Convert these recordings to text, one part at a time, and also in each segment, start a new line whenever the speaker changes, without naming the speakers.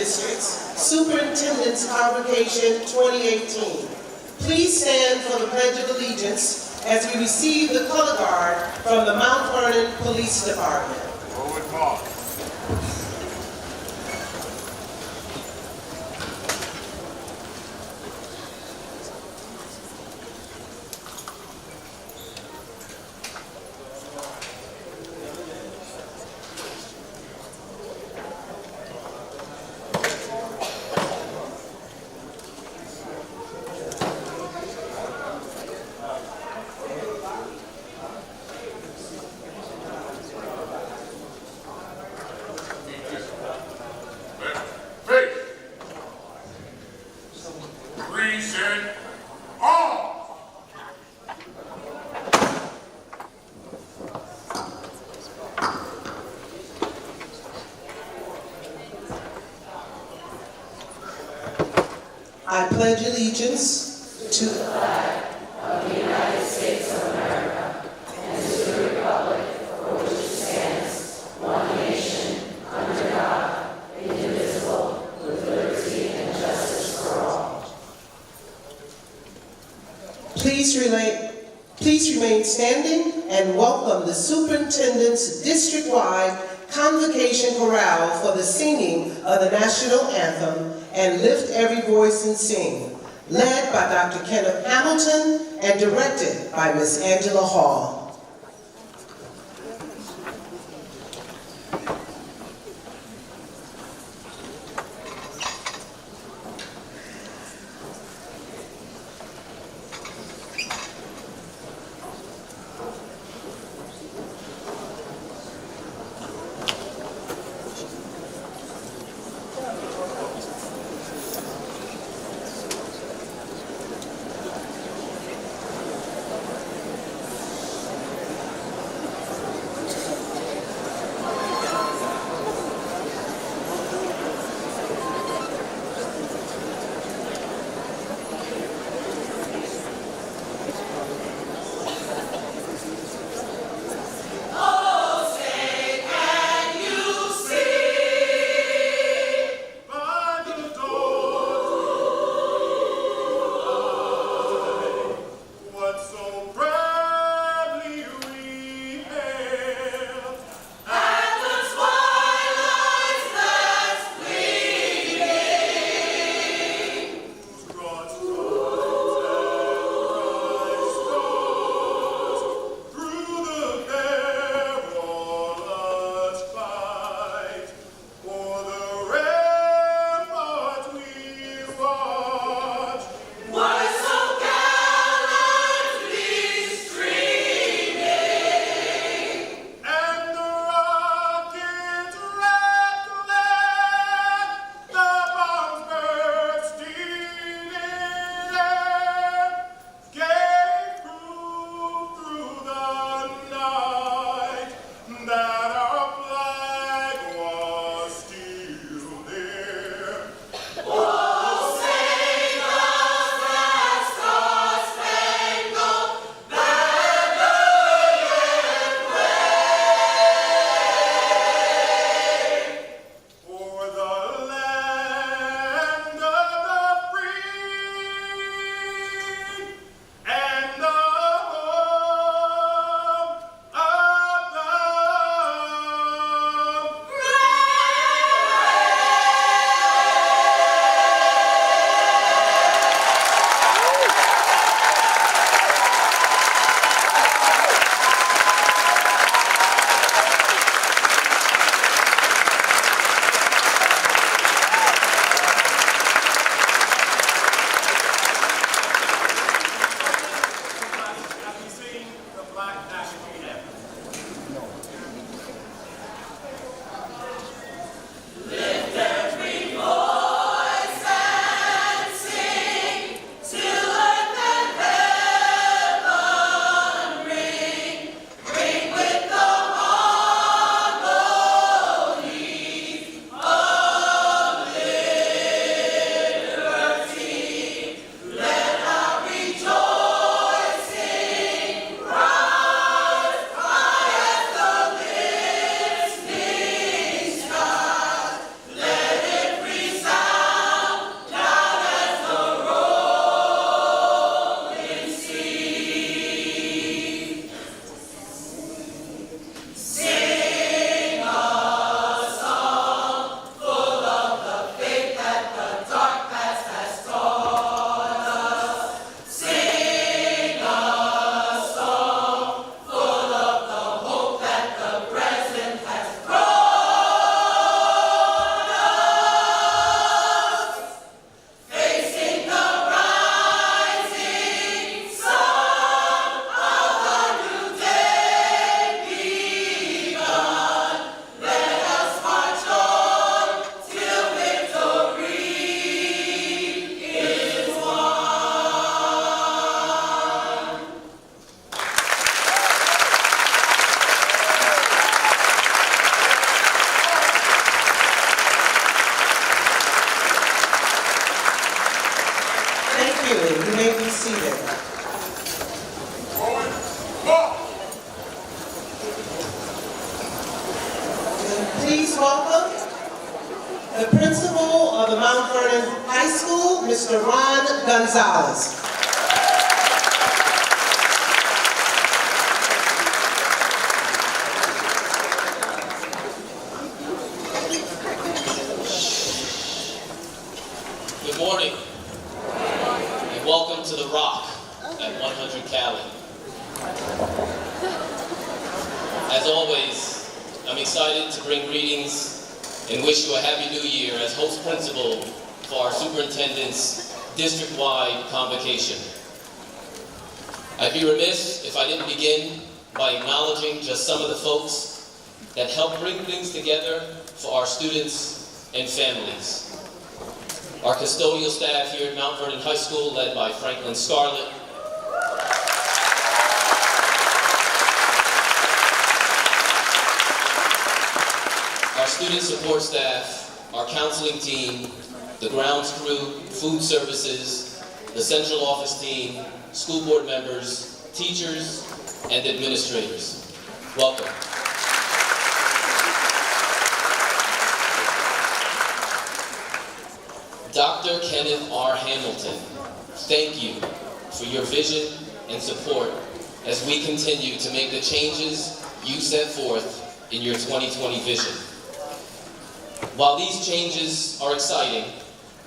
District's Superintendent's Convocation 2018. Please stand for the Pledge of Allegiance as we receive the color guard from the Mount Vernon Police Department.
Forward march.
I pledge allegiance to the flag
of the United States of America and to the republic for which it stands, one nation, under God, indivisible, with liberty and justice for all.
Please remain standing and welcome the Superintendent's district-wide Convocation Chorale for the singing of the National Anthem and Lift Every Voice and Sing, led by Dr. Kenneth Hamilton and directed by Ms. Angela Hall. seated. Please welcome the principal of the Mount Vernon High School, Mr. Ron Gonzalez.
Good morning, and welcome to the Rock at 100 Cali. As always, I'm excited to bring greetings and wish you a Happy New Year as host principal for our superintendent's district-wide convocation. I'd be remiss if I didn't begin by acknowledging just some of the folks that help bring things together for our students and families. Our custodial staff here at Mount Vernon High School, led by Franklin Scarlett. Our student support staff, our counseling team, the grounds crew, food services, the central office team, school board members, teachers, and administrators. Welcome. Dr. Kenneth R. Hamilton, thank you for your vision and support as we continue to make the changes you set forth in your 2020 vision. While these changes are exciting,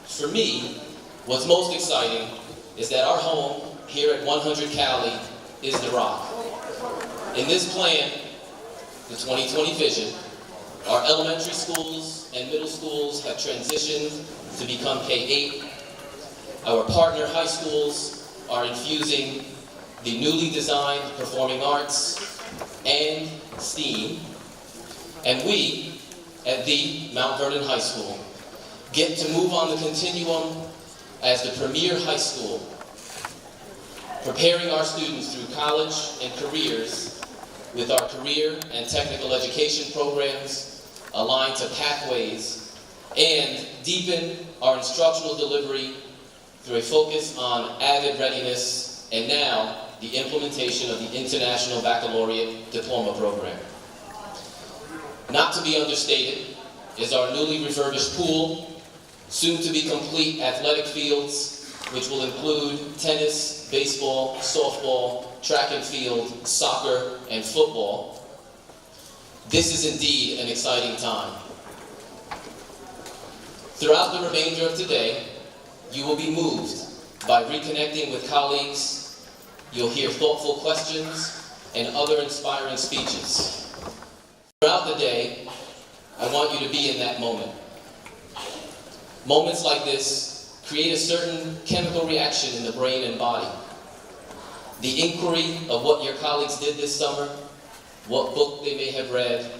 for me, what's most exciting is that our home here at 100 Cali is the Rock. In this plan, the 2020 vision, our elementary schools and middle schools have transitioned to become K-8. Our partner high schools are infusing the newly designed performing arts and STEAM. And we, at the Mount Vernon High School, get to move on the continuum as the premier high school, preparing our students through college and careers with our career and technical education programs aligned to pathways, and deepen our instructional delivery through a focus on avid readiness and now the implementation of the International Baccalaureate Diploma Program. Not to be understated is our newly refurbished pool, soon to be complete athletic fields, which will include tennis, baseball, softball, track and field, soccer, and football. This is indeed an exciting time. Throughout the remainder of today, you will be moved by reconnecting with colleagues. You'll hear thoughtful questions and other inspiring speeches. Throughout the day, I want you to be in that moment. Moments like this create a certain chemical reaction in the brain and body. The inquiry of what your colleagues did this summer, what book they may have read,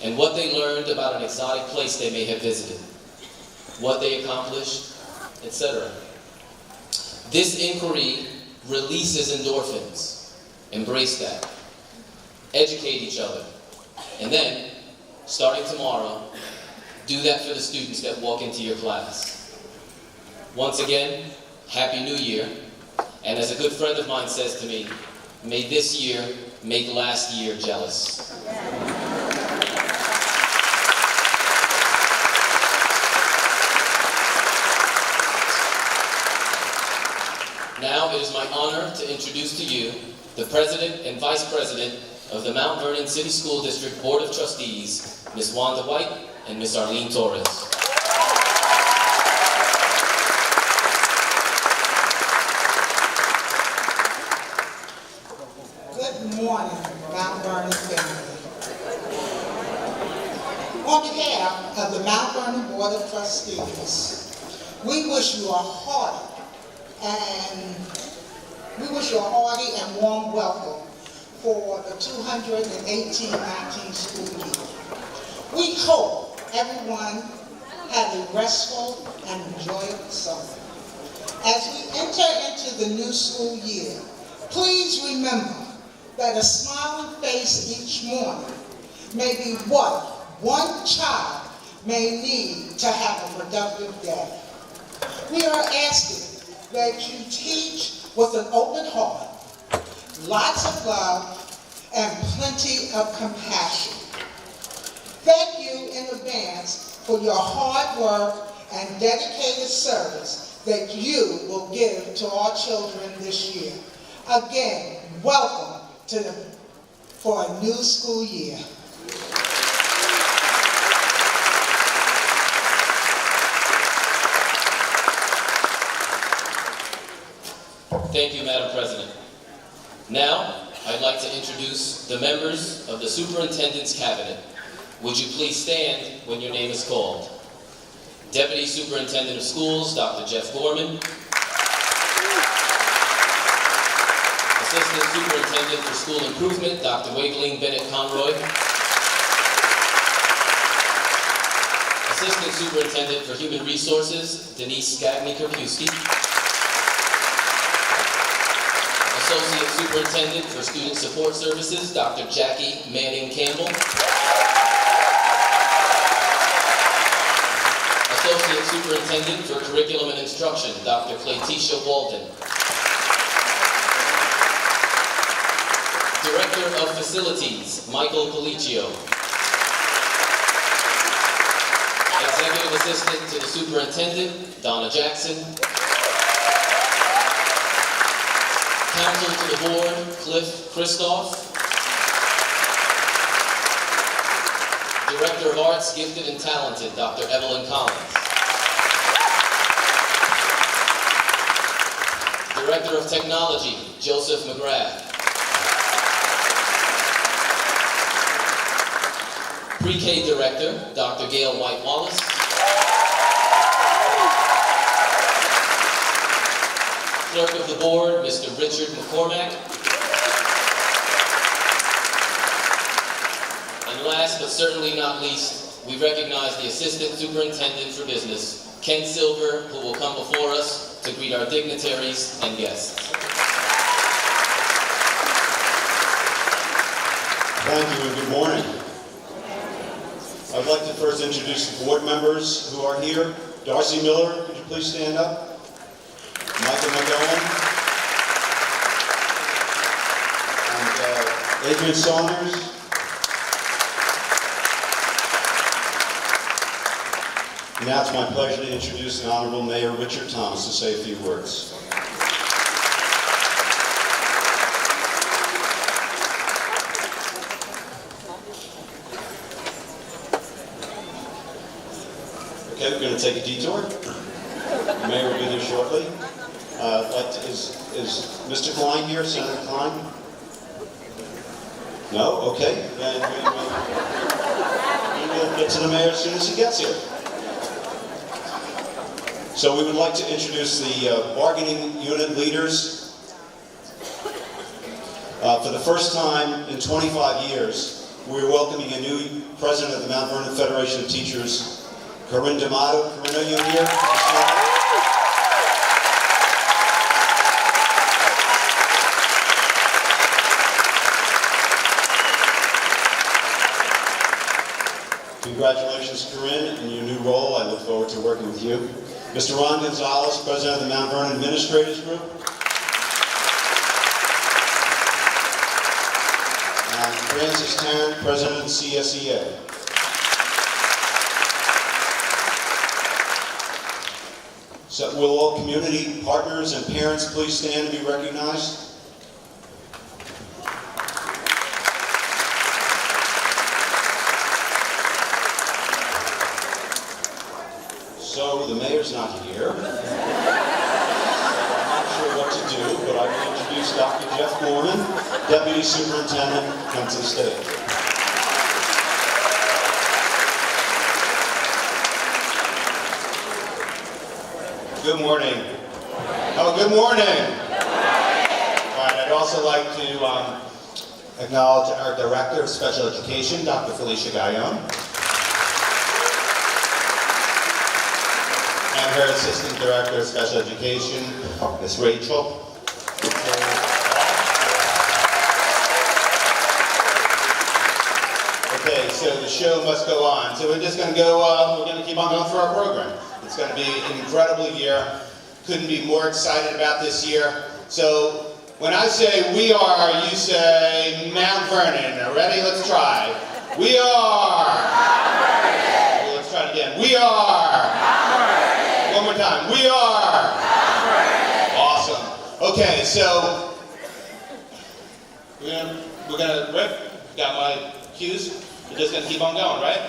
and what they learned about an exotic place they may have visited, what they accomplished, etc. This inquiry releases endorphins. Embrace that. Educate each other. And then, starting tomorrow, do that for the students that walk into your class. Once again, Happy New Year. And as a good friend of mine says to me, may this year make last year jealous. Now it is my honor to introduce to you the President and Vice President of the Mount Vernon City School District Board of Trustees, Ms. Wanda White and Ms. Arlene Torres.
Good morning, Mount Vernon family. On behalf of the Mount Vernon Board of Trustees, we wish you a hearty and warm welcome for the 2018-19 school year. We hope everyone had a restful and enjoyable summer. As we enter into the new school year, please remember that a smiling face each morning may be what one child may need to have a productive day. We are asking that you teach with an open heart, lots of love, and plenty of compassion. Thank you in advance for your hard work and dedicated service that you will give to our children this year. Again, welcome for a new school year.
Thank you, Madam President. Now, I'd like to introduce the members of the Superintendent's Cabinet. Would you please stand when your name is called? Deputy Superintendent of Schools, Dr. Jeff Gorman. Assistant Superintendent for School Improvement, Dr. Wakeling Bennett-Conroy. Assistant Superintendent for Human Resources, Denise Skagny-Karpewski. Associate Superintendent for Student Support Services, Dr. Jackie Manning-Campbell. Associate Superintendent for Curriculum and Instruction, Dr. Claytisha Walden. Director of Facilities, Michael Colicchio. Executive Assistant to the Superintendent, Donna Jackson. Counsel to the Board, Cliff Christoph. Director of Arts, Gifted and Talented, Dr. Evelyn Collins. Director of Technology, Joseph McGrath. Pre-K Director, Dr. Gail White-Wallace. Clerk of the Board, Mr. Richard McCormack. And last but certainly not least, we recognize the Assistant Superintendent for Business, Ken Silver, who will come before us to greet our dignitaries and guests.
Thank you and good morning. I'd like to first introduce the board members who are here. Darcy Miller, could you please stand up? Michael McGowan. And Adrian Saunders. Now it's my pleasure to introduce the Honorable Mayor Richard Thomas to say a few words. Okay, we're going to take a detour. The mayor will be here shortly. Is Mr. Klein here, Senator Klein? No? Okay. Then we will get to the mayor as soon as he gets here. So we would like to introduce the bargaining unit leaders. For the first time in 25 years, we're welcoming a new president of the Mount Vernon Federation of Teachers, Corinne D'Amato. Corinne, are you here? Congratulations, Corinne, in your new role. I look forward to working with you. Mr. Ron Gonzalez, President of the Mount Vernon Administrators Group. And Francis Tarrant, President of the CSEA. So will all community partners and parents please stand and be recognized? So the mayor's not here. I'm not sure what to do, but I will introduce Dr. Jeff Gorman, Deputy Superintendent, come to the stage. Good morning. Oh, good morning. All right, I'd also like to acknowledge our Director of Special Education, Dr. Felicia Gallon. And her Assistant Director of Special Education, Ms. Rachel. Okay, so the show must go on. So we're just going to go, we're going to keep on going through our program. It's going to be an incredible year. Couldn't be more excited about this year. So when I say we are, you say Mount Vernon. Ready? Let's try. We are. Okay, let's try it again. We are. One more time. We are. Awesome. Okay, so we're gonna rip. Got my cues. We're just gonna keep on going, right?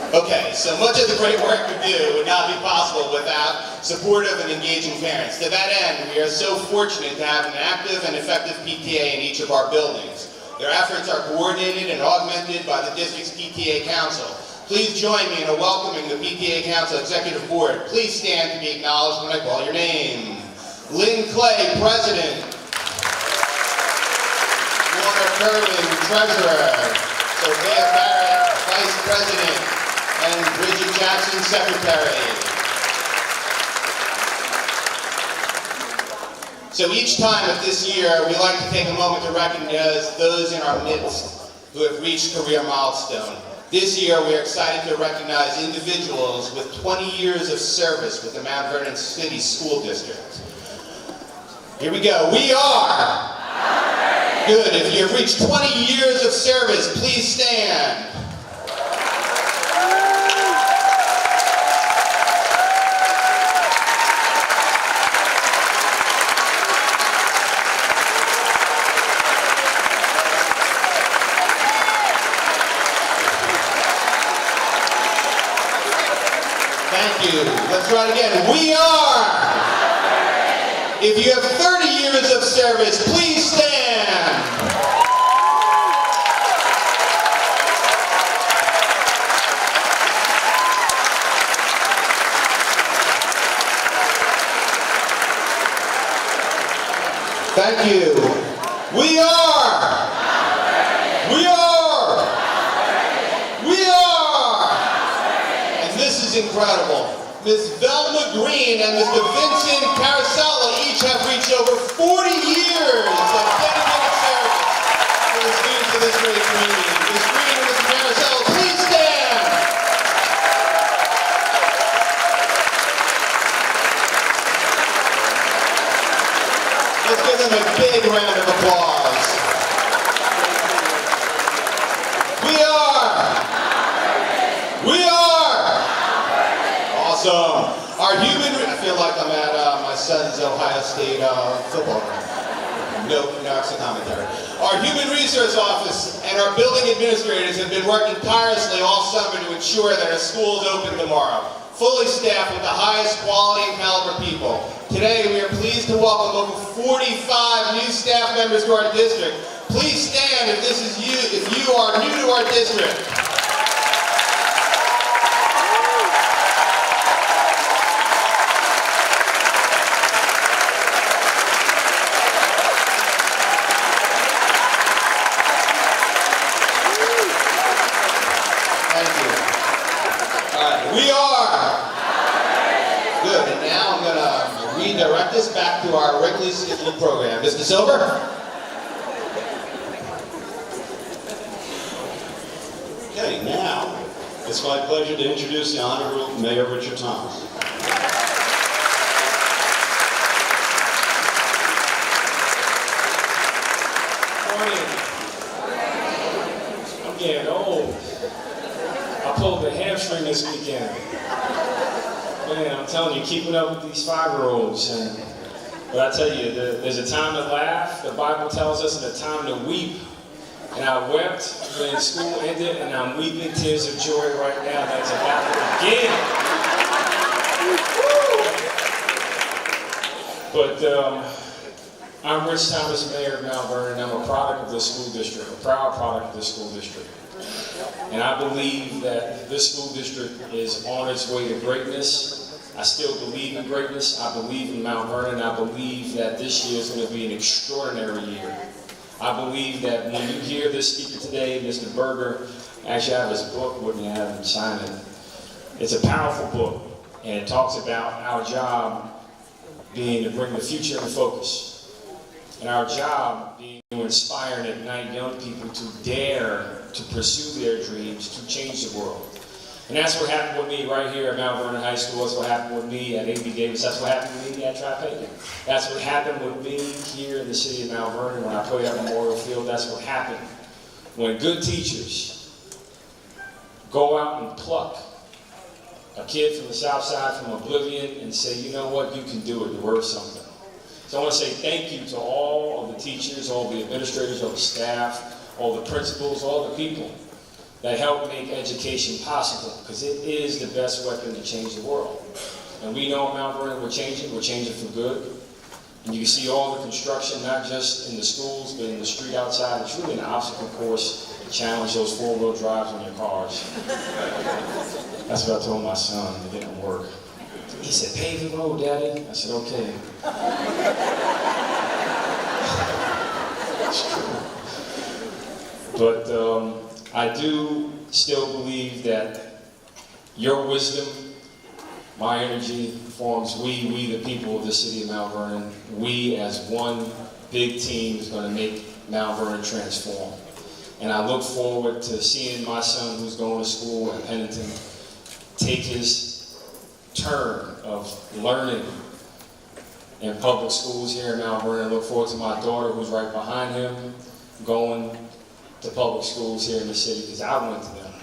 Okay, so much of the great work we do would not be possible without supportive and engaging parents. To that end, we are so fortunate to have an active and effective PTA in each of our buildings. Their efforts are coordinated and augmented by the district's PTA Council. Please join me in welcoming the PTA Council Executive Board. Please stand to be acknowledged when I call your name. Lynn Clay, President. Warner Kerwin, Treasurer. Sophia Barrett, Vice President. And Bridget Jackson, Secretary. So each time of this year, we like to take a moment to recognize those in our midst who have reached career milestone. This year, we are excited to recognize individuals with 20 years of service with the Mount Vernon City School District. Here we go. We are. Good. If you have reached 20 years of service, please stand. Thank you. Let's try it again. We are. If you have 30 years of service, please stand. Thank you. We are. We are. We are. And this is incredible. Ms. Velma Green and Mr. Vincent Carasella each have reached over 40 years of dedicated service for the students of this great community. Ms. Green and Mr. Carasella, please stand. Let's give them a big round of applause. We are. We are. Awesome. I feel like I'm at my son's Ohio State football game. No extra commentary. Our Human Resource Office and our building administrators have been working tirelessly all summer to ensure that our schools open tomorrow, fully staffed with the highest quality and caliber people. Today, we are pleased to welcome over 45 new staff members to our district. Please stand if you are new to our district. We are. Good, and now I'm going to redirect us back to our regularly scheduled program. Mr. Silver?
Okay, now it's my pleasure to introduce the Honorable Mayor Richard Thomas.
I'm getting old. I pulled the hamstring this weekend. Man, I'm telling you, keeping up with these 5-year-olds. But I tell you, there's a time to laugh, the Bible tells us, and a time to weep. And I wept when school ended, and I'm weeping tears of joy right now that's about to begin. But I'm Rich Thomas, Mayor of Mount Vernon. I'm a product of the school district, a proud product of the school district. And I believe that this school district is on its way to greatness. I still believe in greatness. I believe in Mount Vernon. I believe that this year is going to be an extraordinary year. I believe that when you hear this speaker today, Mr. Berger, actually I have his book, wouldn't you have him sign it? It's a powerful book, and it talks about our job being to bring the future into focus. And our job being to inspire and ignite young people to dare to pursue their dreams, to change the world. And that's what happened with me right here at Mount Vernon High School. That's what happened with me at A.B. Davis. That's what happened with me at Tri-Payton. That's what happened with me here in the city of Mount Vernon when I played at Memorial Field. That's what happened when good teachers go out and pluck a kid from the South Side from oblivion and say, you know what, you can do it, you're worth something. So I want to say thank you to all of the teachers, all the administrators, all the staff, all the principals, all the people that help make education possible, because it is the best weapon to change the world. And we know at Mount Vernon we're changing for good. And you can see all the construction, not just in the schools, but in the street outside. It's really an obstacle course to challenge those four-wheel drives on your cars. That's what I told my son, it didn't work. He said, pave the road, Daddy. I said, okay. It's true. But I do still believe that your wisdom, my energy, forms we the people of the city of Mount Vernon, we as one big team is going to make Mount Vernon transform. And I look forward to seeing my son who's going to school at Pennington take his turn of learning in public schools here in Mount Vernon. I look forward to my daughter who's right behind him going to public schools here in the city, because I went to them.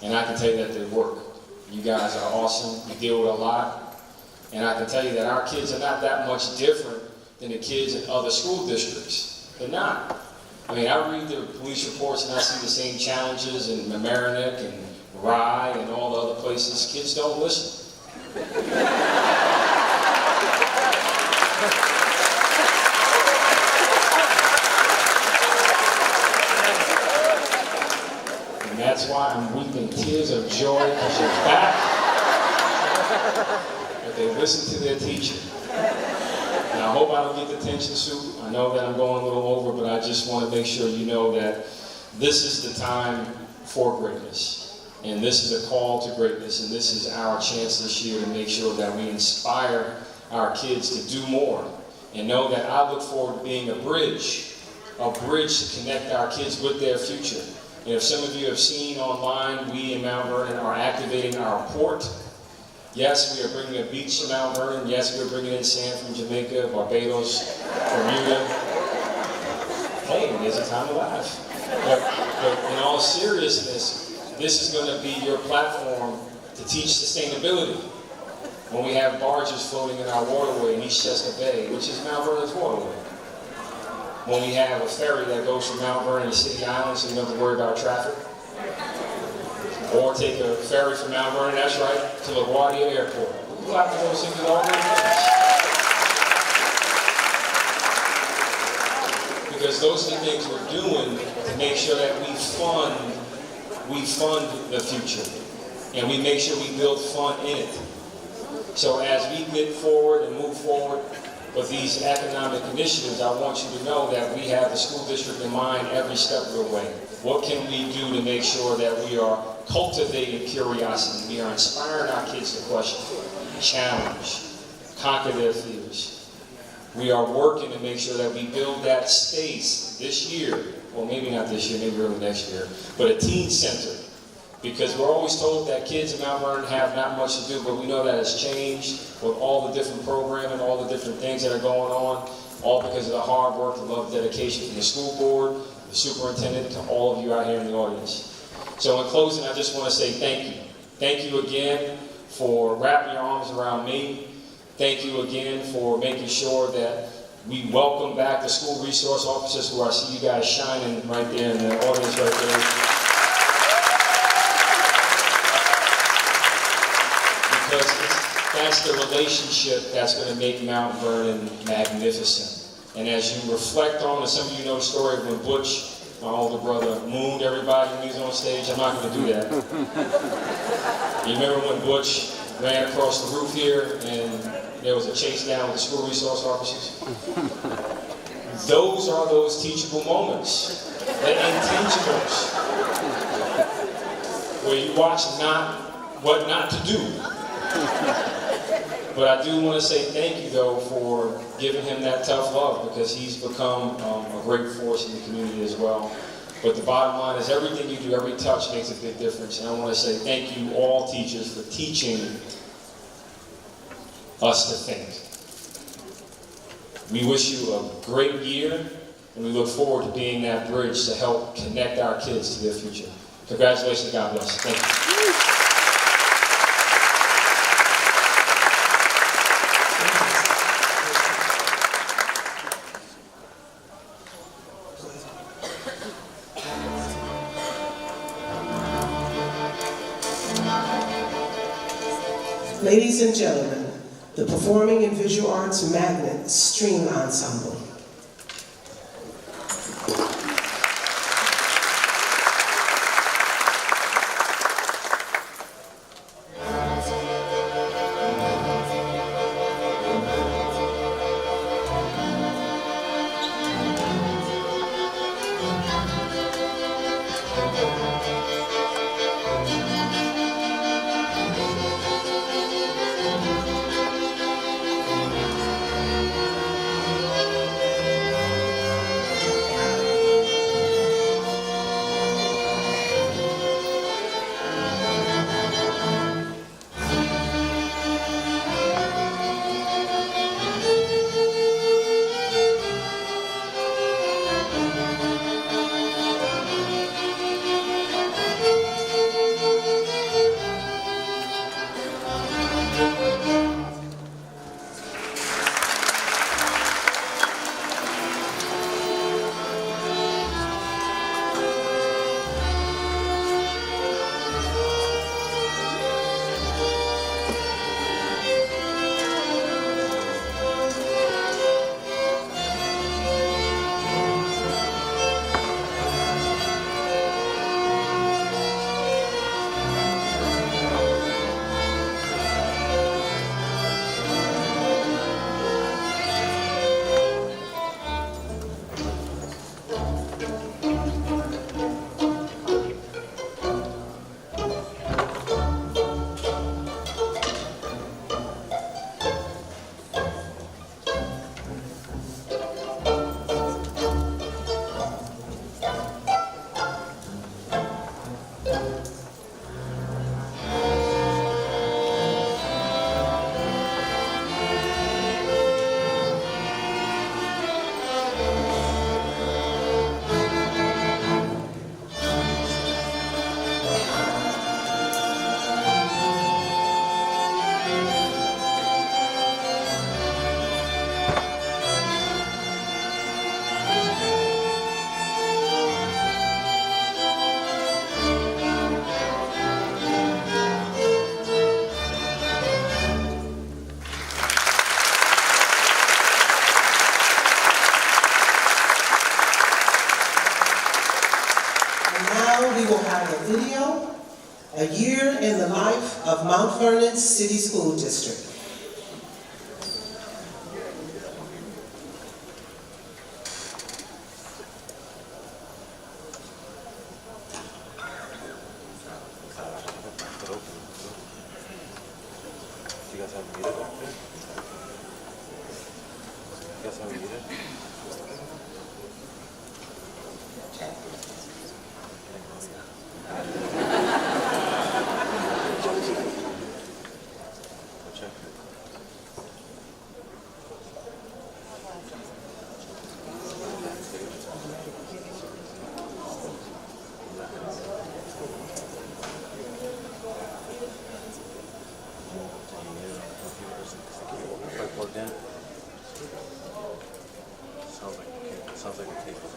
And I can tell you that they work. You guys are awesome. You deal with a lot. And I can tell you that our kids are not that much different than the kids in other school districts. They're not. I mean, I read the police reports and I see the same challenges in Mamaroneck and Rye and all the other places. Kids don't listen. And that's why I'm weeping tears of joy because you're back. But they listen to their teacher. And I hope I don't get the attention soup. I know that I'm going a little over, but I just want to make sure you know that this is the time for greatness. And this is a call to greatness, and this is our chance this year to make sure that we inspire our kids to do more. And know that I look forward to being a bridge to connect our kids with their future. And if some of you have seen online, we in Mount Vernon are activating our port. Yes, we are bringing a beach to Mount Vernon. Yes, we are bringing in sand from Jamaica, Barbados, Bermuda. Hey, there's a time to laugh. But in all seriousness, this is going to be your platform to teach sustainability. When we have barges floating in our waterway in Eastchester Bay, which is Mount Vernon's waterway. When we have a ferry that goes from Mount Vernon to City Island so you don't have to worry about traffic. Or take a ferry from Mount Vernon, that's right, to LaGuardia Airport. We clap for those things all those things. Because those are the things we're doing to make sure that we fund the future. And we make sure we build fun in it. So as we get forward and move forward with these economic initiatives, I want you to know that we have the school district in mind every step of the way. What can we do to make sure that we are cultivating curiosity? We are inspiring our kids to question, challenge, conquer their fears. We are working to make sure that we build that space this year, well maybe not this year, maybe early next year, but a teen center. Because we're always told that kids in Mount Vernon have not much to do, but we know that has changed with all the different programming, all the different things that are going on, all because of the hard work, the love, dedication from the school board, the superintendent, to all of you out here in the audience. So in closing, I just want to say thank you. Thank you again for wrapping your arms around me. Thank you again for making sure that we welcome back the school resource officers, who I see you guys shining right there in the audience right there. Because that's the relationship that's going to make Mount Vernon magnificent. And as you reflect on, and some of you know the story of when Butch, my older brother, mooned everybody when he was on stage. I'm not going to do that. You remember when Butch ran across the roof here and there was a chase down with the school resource officers? Those are those teachable moments, the intangibles, where you watch what not to do. But I do want to say thank you, though, for giving him that tough love, because he's become a great force in the community as well. But the bottom line is everything you do, every touch makes a big difference. And I want to say thank you all teachers for teaching us to think. We wish you a great year, and we look forward to being that bridge to help connect our kids to their future. Congratulations, God bless. Thank you.
Ladies and gentlemen, the Performing and Visual Arts Magnet String Ensemble. We will have a video, a year in the life of Mount Vernon City School District.
You guys haven't muted back there? You guys haven't muted? Check. Plugged in. Sounds like the cable.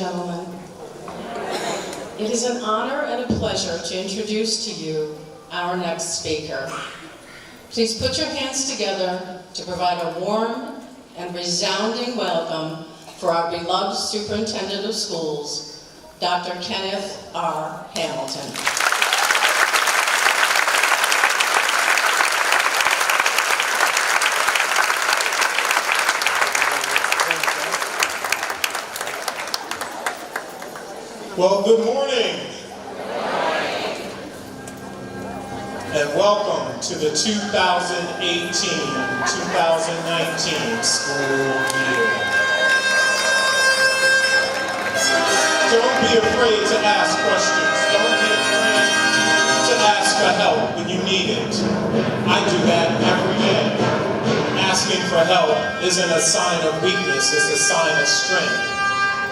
gentlemen, it is an honor and a pleasure to introduce to you our next speaker. Please put your hands together to provide a warm and resounding welcome for our beloved Superintendent of Schools, Dr. Kenneth R. Hamilton.
Well, good morning. And welcome to the 2018-2019 school year. Don't be afraid to ask questions. Don't be afraid to ask for help when you need it. I do that every day. Asking for help isn't a sign of weakness, it's a sign of strength.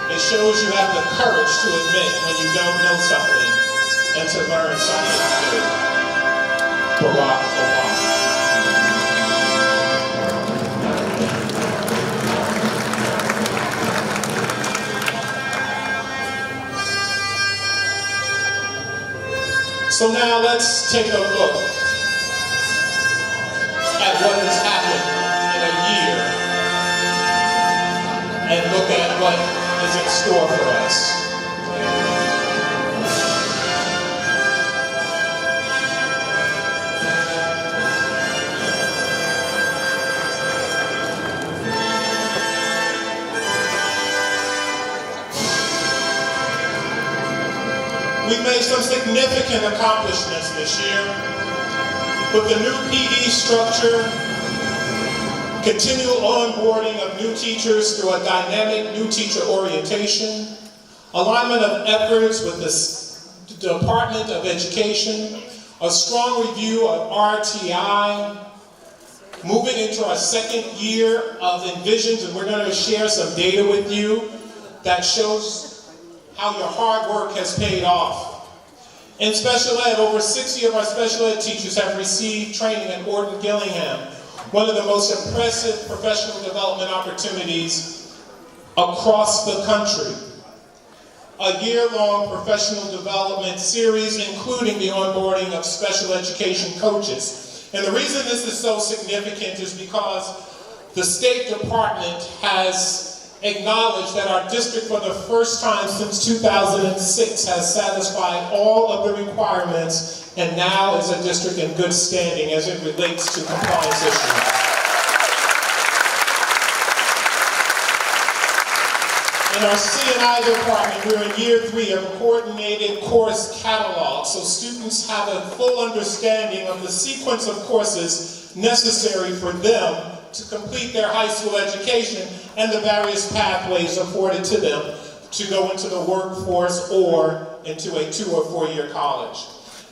It shows you have the courage to admit when you don't know something and to learn something new. Barack Obama. So now let's take a look at what has happened in a year and look at what is in store for us. We've made some significant accomplishments this year with the new PD structure, continual onboarding of new teachers through a dynamic new teacher orientation, alignment of efforts with the Department of Education, a strong review of RTI, moving into our second year of Envisions, and we're going to share some data with you that shows how your hard work has paid off. In special ed, over 60 of our special ed teachers have received training at Orton Gillingham, one of the most impressive professional development opportunities across the country. A year-long professional development series, including the onboarding of special education coaches. And the reason this is so significant is because the State Department has acknowledged that our district, for the first time since 2006, has satisfied all of the requirements and now is a district in good standing as it relates to compliance issues. In our C&I department, we're in year 3 of a coordinated course catalog, so students have a full understanding of the sequence of courses necessary for them to complete their high school education and the various pathways afforded to them to go into the workforce or into a 2- or 4-year college.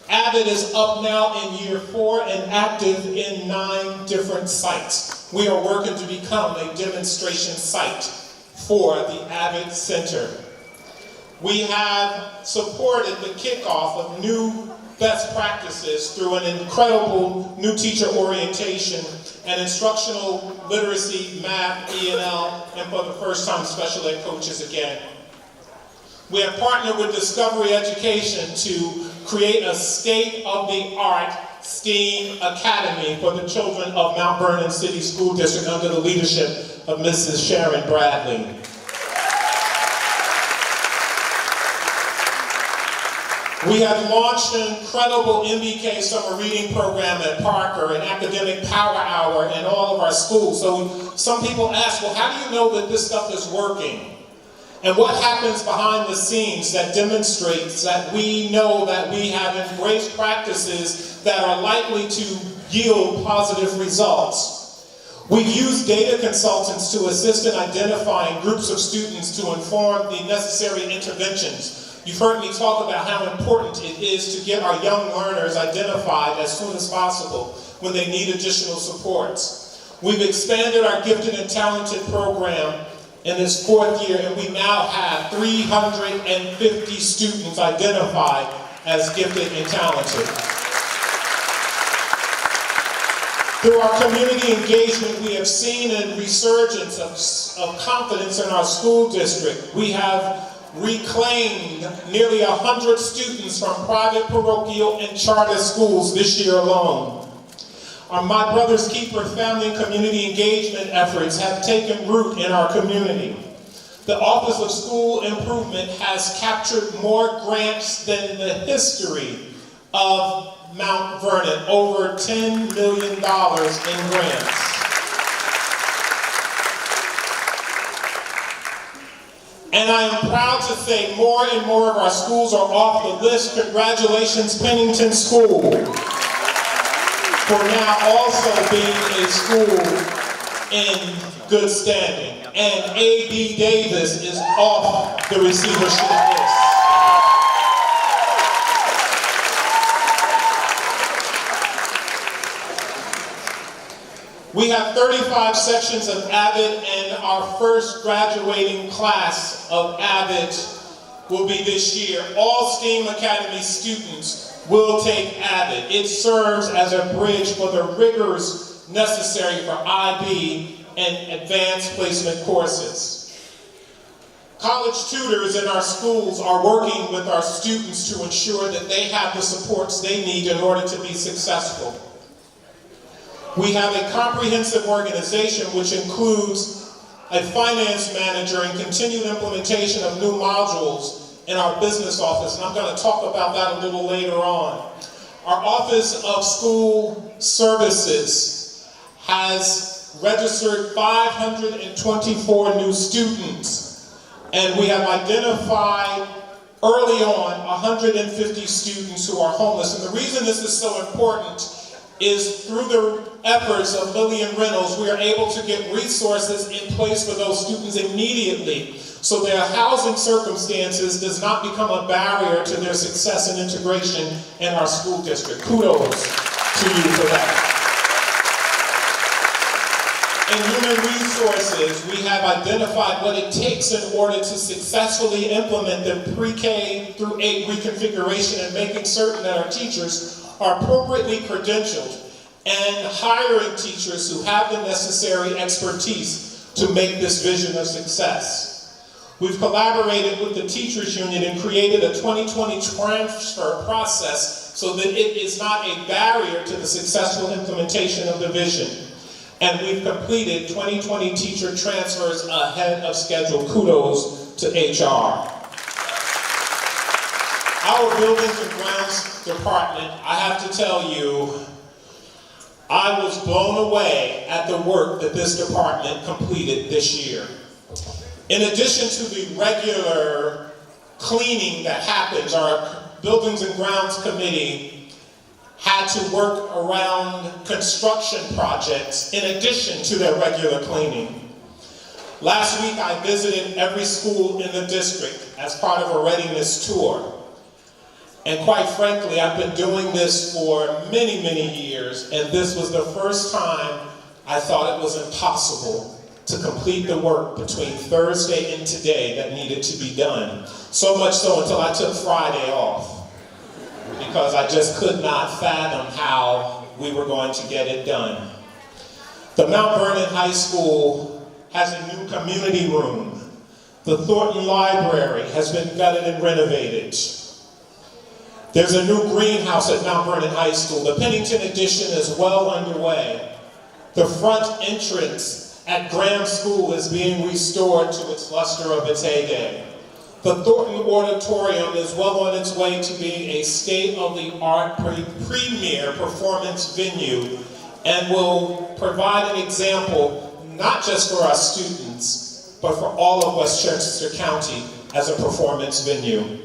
Avid is up now in year 4 and active in 9 different sites. We are working to become a demonstration site for the Avid Center. We have supported the kickoff of new best practices through an incredible new teacher orientation and instructional literacy, math, E&L, and for the first time, special ed coaches again. We have partnered with Discovery Education to create a state-of-the-art STEAM Academy for the children of Mount Vernon City School District under the leadership of Mrs. Sharon Bradley. We have launched an incredible MBK summer reading program at Parker, an academic power hour in all of our schools. So some people ask, well, how do you know that this stuff is working? And what happens behind the scenes that demonstrates that we know that we have embraced practices that are likely to yield positive results? We've used data consultants to assist in identifying groups of students to inform the necessary interventions. You've heard me talk about how important it is to get our young learners identified as soon as possible when they need additional supports. We've expanded our gifted and talented program in this 4th year, and we now have 350 students identified as gifted and talented. Through our community engagement, we have seen a resurgence of confidence in our school district. We have reclaimed nearly 100 students from private, parochial, and charter schools this year alone. Our My Brother's Keeper family and community engagement efforts have taken root in our community. The Office of School Improvement has captured more grants than the history of Mount Vernon, over $10 million in grants. And I am proud to say more and more of our schools are off the list. Congratulations, Pennington School, for now also being a school in good standing. And A.B. Davis is off the receivership list. We have 35 sections of Abbott, and our first graduating class of Abbott will be this year. All STEAM Academy students will take Abbott. It serves as a bridge for the rigors necessary for IB and advanced placement courses. College tutors in our schools are working with our students to ensure that they have the supports they need in order to be successful. We have a comprehensive organization which includes a finance manager and continued implementation of new modules in our business office, and I'm going to talk about that a little later on. Our Office of School Services has registered 524 new students, and we have identified early on 150 students who are homeless. And the reason this is so important is through the efforts of Lillian Reynolds, we are able to get resources in place for those students immediately, so their housing circumstances does not become a barrier to their success and integration in our school district. Kudos to you for that. In human resources, we have identified what it takes in order to successfully implement the pre-K through 8 reconfiguration and making certain that our teachers are appropriately credentialed and hiring teachers who have the necessary expertise to make this vision a success. We've collaborated with the teachers union and created a 2020 transfer process so that it is not a barrier to the successful implementation of the vision. And we've completed 2020 teacher transfers ahead of schedule. Kudos to HR. Our Buildings and Grounds Department, I have to tell you, I was blown away at the work that this department completed this year. In addition to the regular cleaning that happens, our Buildings and Grounds Committee had to work around construction projects in addition to their regular cleaning. Last week, I visited every school in the district as part of a readiness tour. And quite frankly, I've been doing this for many, many years, and this was the first time I thought it was impossible to complete the work between Thursday and today that needed to be done. So much so until I took Friday off, because I just could not fathom how we were going to get it done. The Mount Vernon High School has a new community room. The Thornton Library has been gutted and renovated. There's a new greenhouse at Mount Vernon High School. The Pennington addition is well underway. The front entrance at Graham School is being restored to its luster of its heyday. The Thornton Auditorium is well on its way to being a state-of-the-art premier performance venue and will provide an example not just for our students, but for all of Westchester County as a performance venue.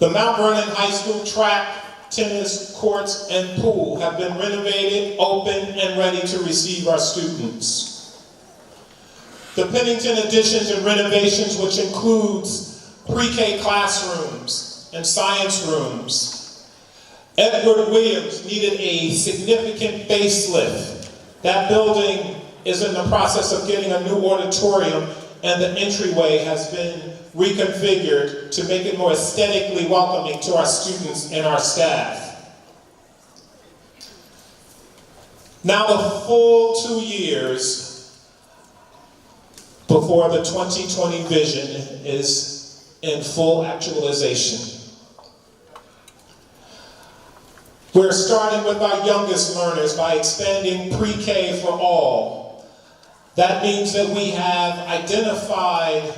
The Mount Vernon High School track, tennis courts, and pool have been renovated, open, and ready to receive our students. The Pennington additions and renovations, which includes pre-K classrooms and science rooms. Edward Williams needed a significant facelift. That building is in the process of getting a new auditorium, and the entryway has been reconfigured to make it more aesthetically welcoming to our students and our staff. Now the full 2 years before the 2020 vision is in full actualization. We're starting with our youngest learners by expanding pre-K for all. That means that we have identified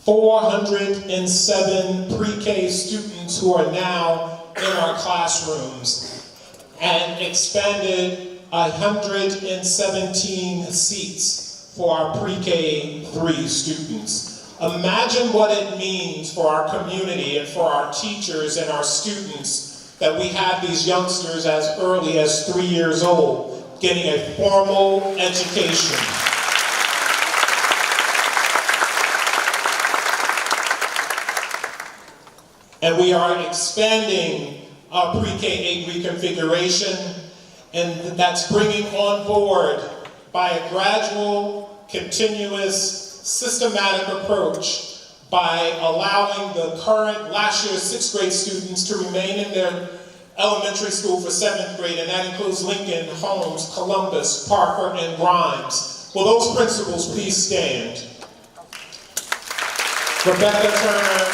407 pre-K students who are now in our classrooms and expanded 117 seats for our pre-K 3 students. Imagine what it means for our community and for our teachers and our students that we have these youngsters as early as 3 years old getting a formal education. And we are expanding our pre-K 8 reconfiguration, and that's bringing on board by a gradual, continuous, systematic approach by allowing the current last year's 6th grade students to remain in their elementary school for 7th grade, and that includes Lincoln, Holmes, Columbus, Parker, and Grimes. Will those principals please stand? Rebecca Turner,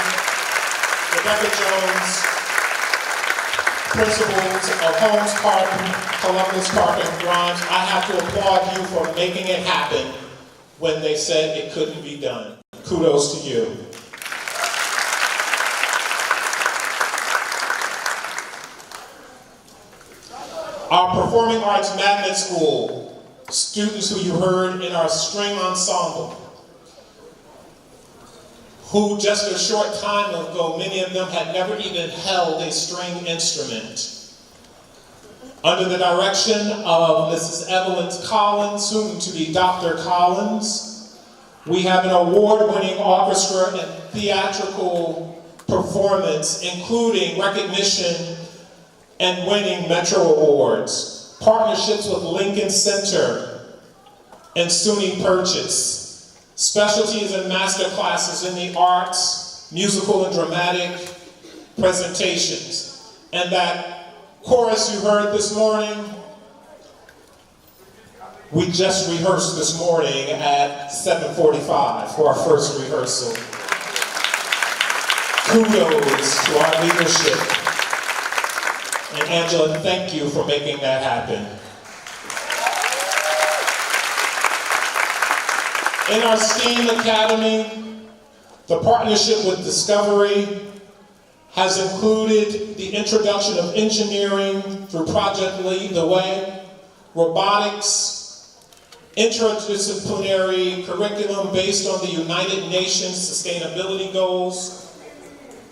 Rebecca Jones, principals of Holmes Park, Columbus Park, and Grimes, I have to applaud you for making it happen when they said it couldn't be done. Kudos to you. Our Performing Arts Magnet School, students who you heard in our string ensemble, who just a short time ago, many of them had never even held a string instrument. Under the direction of Mrs. Evelyn Collins, soon to be Dr. Collins, we have an award-winning orchestra and theatrical performance, including recognition and winning Metro Awards, partnerships with Lincoln Center and SUNY Purchase, specialties and master classes in the arts, musical and dramatic presentations. And that chorus you heard this morning, we just rehearsed this morning at 7:45 for our first rehearsal. Kudos to our leadership. And Angela, thank you for making that happen. In our STEAM Academy, the partnership with Discovery has included the introduction of engineering through Project Lead the Way, robotics, interdisciplinary curriculum based on the United Nations Sustainability Goals.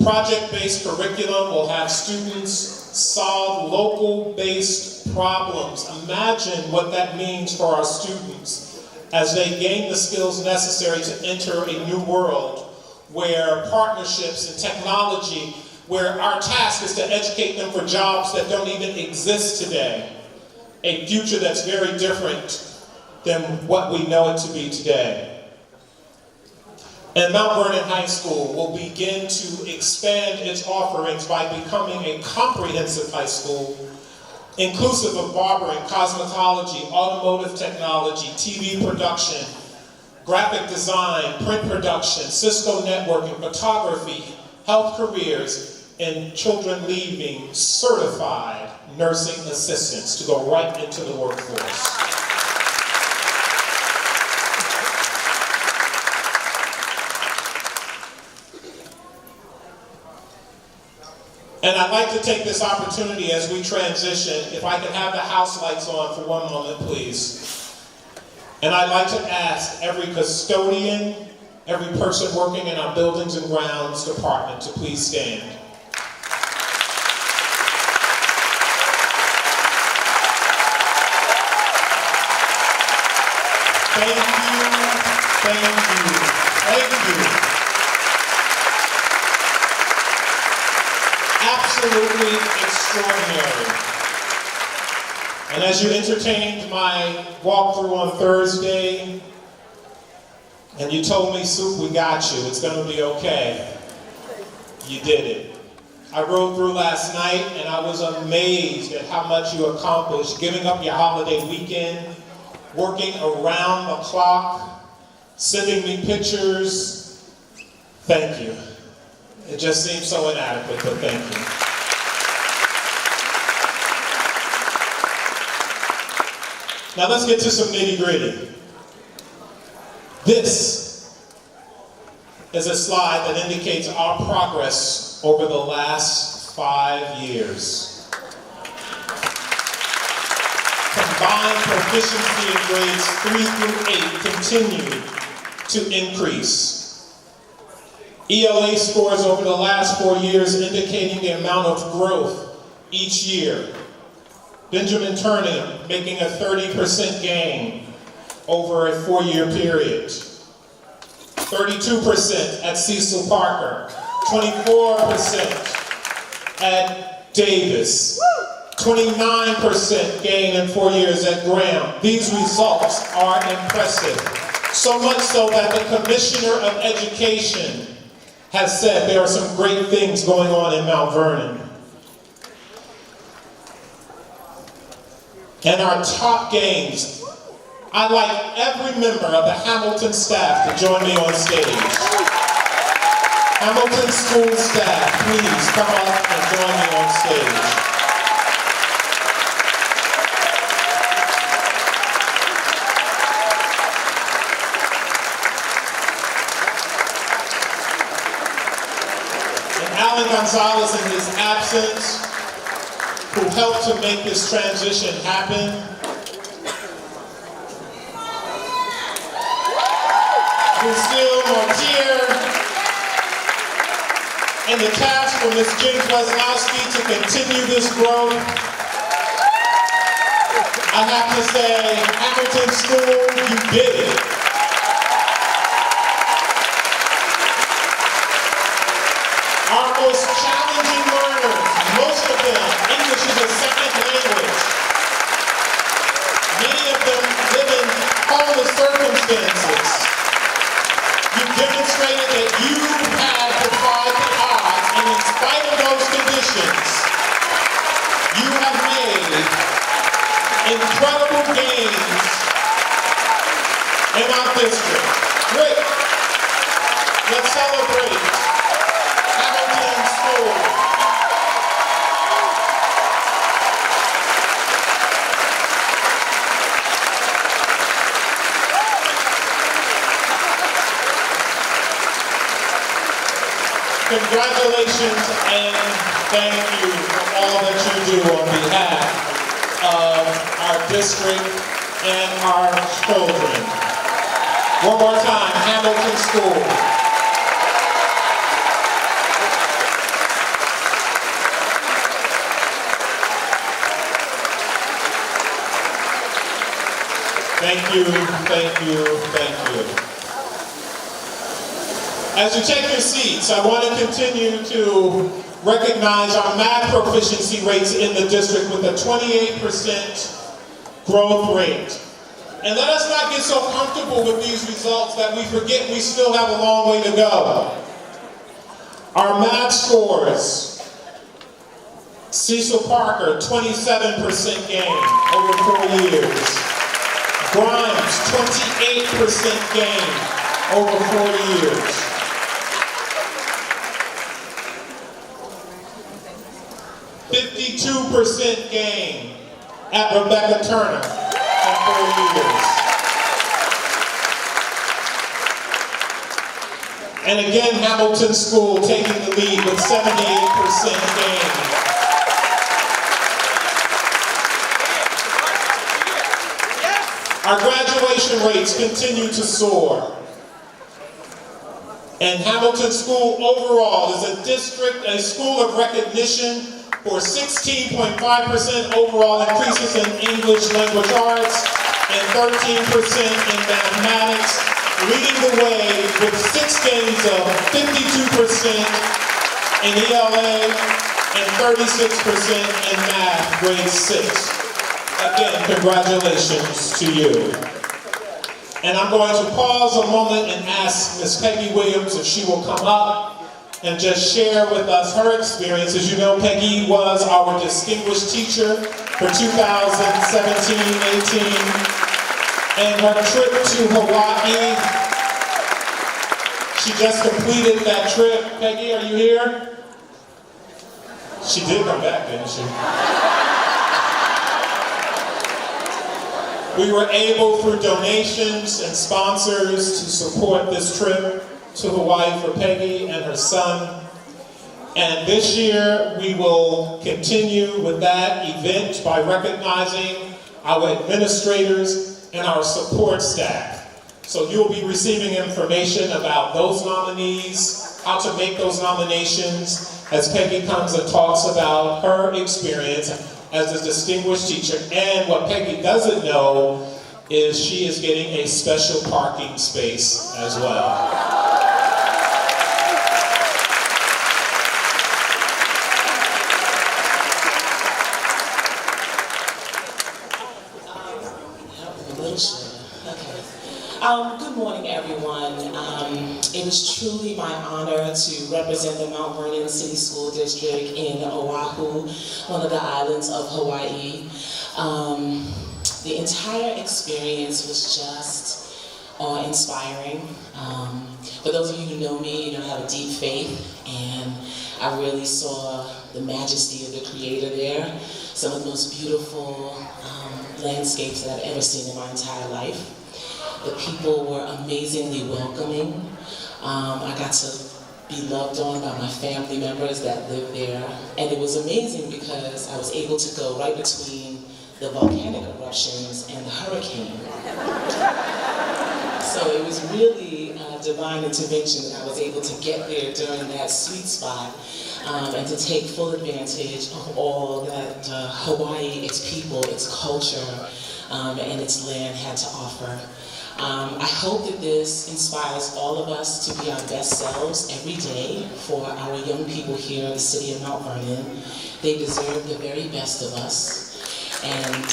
Project-based curriculum will have students solve local-based problems. Imagine what that means for our students as they gain the skills necessary to enter a new world where partnerships and technology, where our task is to educate them for jobs that don't even exist today. A future that's very different than what we know it to be today. And Mount Vernon High School will begin to expand its offerings by becoming a comprehensive high school, inclusive of barbering, cosmetology, automotive technology, TV production, graphic design, print production, Cisco networking, photography, health careers, and children leaving certified nursing assistants to go right into the workforce. And I'd like to take this opportunity as we transition, if I could have the house lights on for one moment, please. And I'd like to ask every custodian, every person working in our Buildings and Grounds Department to please stand. Thank you, thank you, thank you. Absolutely extraordinary. And as you entertained my walkthrough on Thursday, and you told me, Soup, we got you, it's gonna be okay. You did it. I rode through last night and I was amazed at how much you accomplished, giving up your holiday weekend, working around the clock, sending me pictures. Thank you. It just seems so inadequate, but thank you. Now let's get to some nitty-gritty. This is a slide that indicates our progress over the last 5 years. Combined proficiency in grades 3 through 8 continue to increase. ELA scores over the last 4 years indicating the amount of growth each year. Benjamin Turner making a 30% gain over a 4-year period. 32% at Cecil Parker. 24% at Davis. 29% gain in 4 years at Graham. These results are impressive. So much so that the Commissioner of Education has said there are some great things going on in Mount Vernon. And our top gains, I'd like every member of the Hamilton staff to join me on stage. Hamilton School staff, please come up and join me on stage. And Alan Gonzalez in his absence, who helped to make this transition happen. Lucille Mortier, and the task for Ms. Jen Weslowski to continue this growth. I have to say, Hamilton School, you did it. Our most challenging learners, most of them, English is a second language. Many of them live in homeless circumstances. You demonstrated that you had defied the odds, and in spite of those conditions, you have made incredible gains in our district. Great. Let's celebrate Hamilton School. Congratulations and thank you for all that you do on behalf of our district and our children. One more time, Hamilton School. Thank you, thank you, thank you. As you take your seats, I want to continue to recognize our math proficiency rates in the district with a 28% growth rate. And let us not get so comfortable with these results that we forget we still have a long way to go. Our math scores, Cecil Parker, 27% gain over 4 years. Grimes, 28% gain over 4 years. 52% gain at Rebecca Turner in 4 years. And again, Hamilton School taking the lead with 78% gain. Our graduation rates continue to soar. And Hamilton School overall is a district, a school of recognition for 16.5% overall increases in English language arts and 13% in mathematics, leading the way with 6 gains of 52% in ELA and 36% in math, grade 6. Again, congratulations to you. And I'm going to pause a moment and ask Ms. Peggy Williams if she will come up and just share with us her experience. As you know, Peggy was our distinguished teacher for 2017-18, and her trip to Hawaii She just completed that trip. Peggy, are you here? She did come back, didn't she? We were able, through donations and sponsors, to support this trip to Hawaii for Peggy and her son. And this year, we will continue with that event by recognizing our administrators and our support staff. So you'll be receiving information about those nominees, how to make those nominations, as Peggy comes and talks about her experience as a distinguished teacher. And what Peggy doesn't know is she is getting a special parking space as well.
Good morning, everyone. It was truly my honor to represent the Mount Vernon City School District in Oahu, one of the islands of Hawaii. The entire experience was just awe-inspiring. For those of you who know me, you know I have a deep faith, and I really saw the majesty of the Creator there. Some of the most beautiful landscapes that I've ever seen in my entire life. The people were amazingly welcoming. I got to be loved on by my family members that live there. And it was amazing because I was able to go right between the volcanic eruptions and the hurricane. So it was really divine intervention that I was able to get there during that sweet spot and to take full advantage of all that Hawaii, its people, its culture, and its land had to offer. I hope that this inspires all of us to be our best selves every day for our young people here in the city of Mount Vernon. They deserve the very best of us. And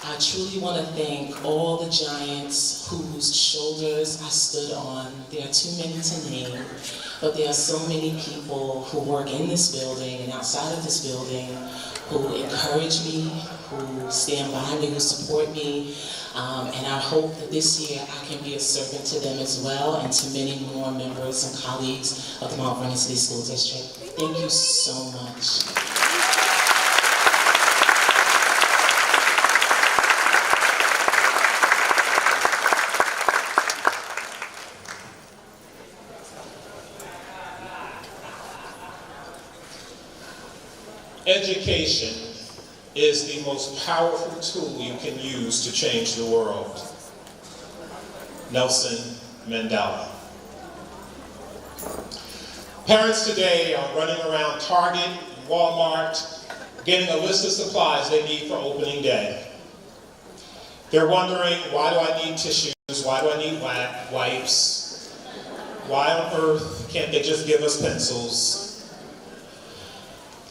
I truly want to thank all the giants whose shoulders I stood on. There are too many to name, but there are so many people who work in this building and outside of this building who encourage me, who stand by me, who support me, and I hope that this year I can be a servant to them as well and to many more members and colleagues of the Mount Vernon City School District. Thank you so much.
Education is the most powerful tool you can use to change the world. Nelson Mandela. Parents today are running around Target and Walmart getting a list of supplies they need for opening day. They're wondering, why do I need tissues? Why do I need wipes? Why on earth can't they just give us pencils?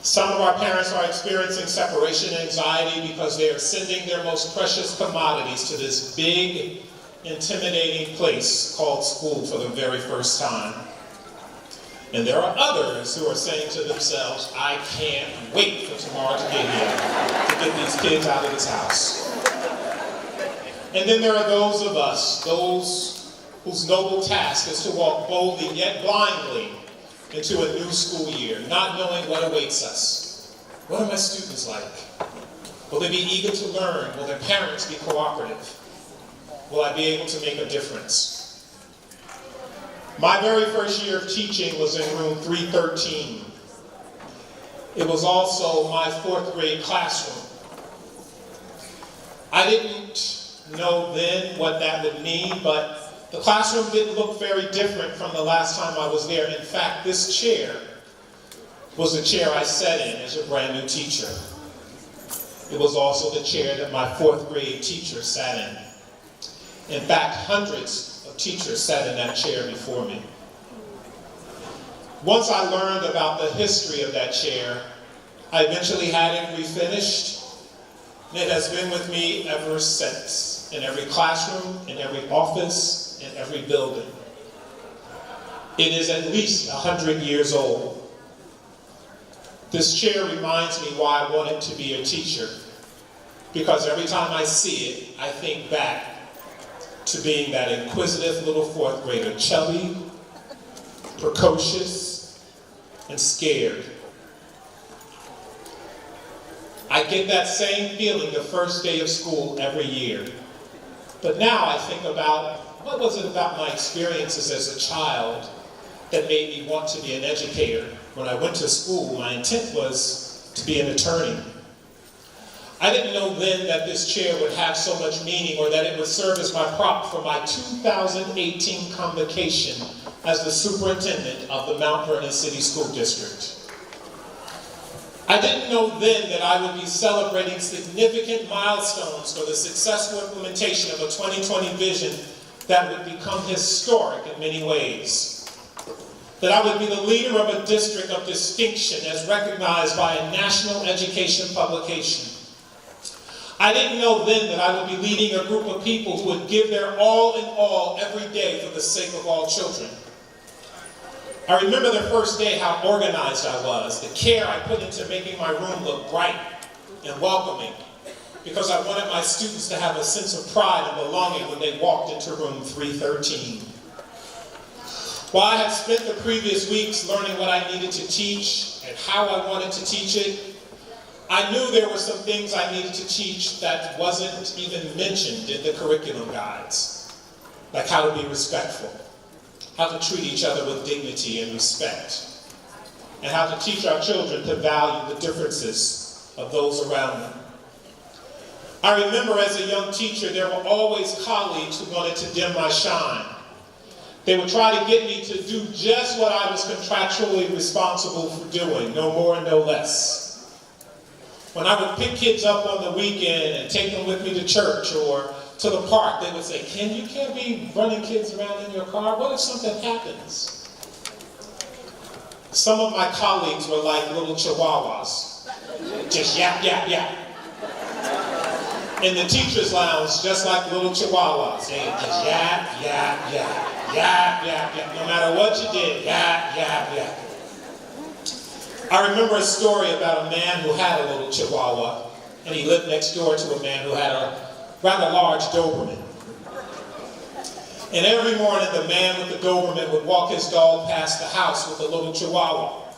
Some of our parents are experiencing separation anxiety because they are sending their most precious commodities to this big, intimidating place called school for the very first time. And there are others who are saying to themselves, I can't wait for tomorrow to get here, to get these kids out of this house. And then there are those of us, those whose noble task is to walk boldly yet blindly into a new school year, not knowing what awaits us. What are my students like? Will they be eager to learn? Will their parents be cooperative? Will I be able to make a difference? My very first year of teaching was in room 313. It was also my 4th grade classroom. I didn't know then what that would mean, but the classroom didn't look very different from the last time I was there. In fact, this chair was the chair I sat in as a brand new teacher. It was also the chair that my 4th grade teacher sat in. In fact, hundreds of teachers sat in that chair before me. Once I learned about the history of that chair, I eventually had it refinished, and it has been with me ever since, in every classroom, in every office, in every building. It is at least 100 years old. This chair reminds me why I wanted to be a teacher, because every time I see it, I think back to being that inquisitive little fourth grader, chubby, precocious, and scared. I get that same feeling the first day of school every year. But now I think about, what was it about my experiences as a child that made me want to be an educator? When I went to school, my intent was to be an attorney. I didn't know then that this chair would have so much meaning, or that it would serve as my prop for my 2018 convocation as the superintendent of the Mount Vernon City School District. I didn't know then that I would be celebrating significant milestones for the successful implementation of a 2020 vision that would become historic in many ways. That I would be the leader of a district of distinction as recognized by a national education publication. I didn't know then that I would be leading a group of people who would give their all in all every day for the sake of all children. I remember the first day how organized I was, the care I put into making my room look bright and welcoming, because I wanted my students to have a sense of pride and belonging when they walked into room 313. While I had spent the previous weeks learning what I needed to teach and how I wanted to teach it, I knew there were some things I needed to teach that wasn't even mentioned in the curriculum guides, like how to be respectful, how to treat each other with dignity and respect, and how to teach our children to value the differences of those around them. I remember as a young teacher, there were always colleagues who wanted to dim my shine. They would try to get me to do just what I was contractually responsible for doing, no more and no less. When I would pick kids up on the weekend and take them with me to church or to the park, they would say, you can't be running kids around in your car. What if something happens? Some of my colleagues were like little chihuahuas. Just yap, yap, yap. In the teacher's lounge, just like little chihuahuas. They just yap, yap, yap, yap, yap, yap. No matter what you did, yap, yap, yap. I remember a story about a man who had a little chihuahua, and he lived next door to a man who had a rather large Doberman. And every morning, the man with the Doberman would walk his dog past the house with the little chihuahua.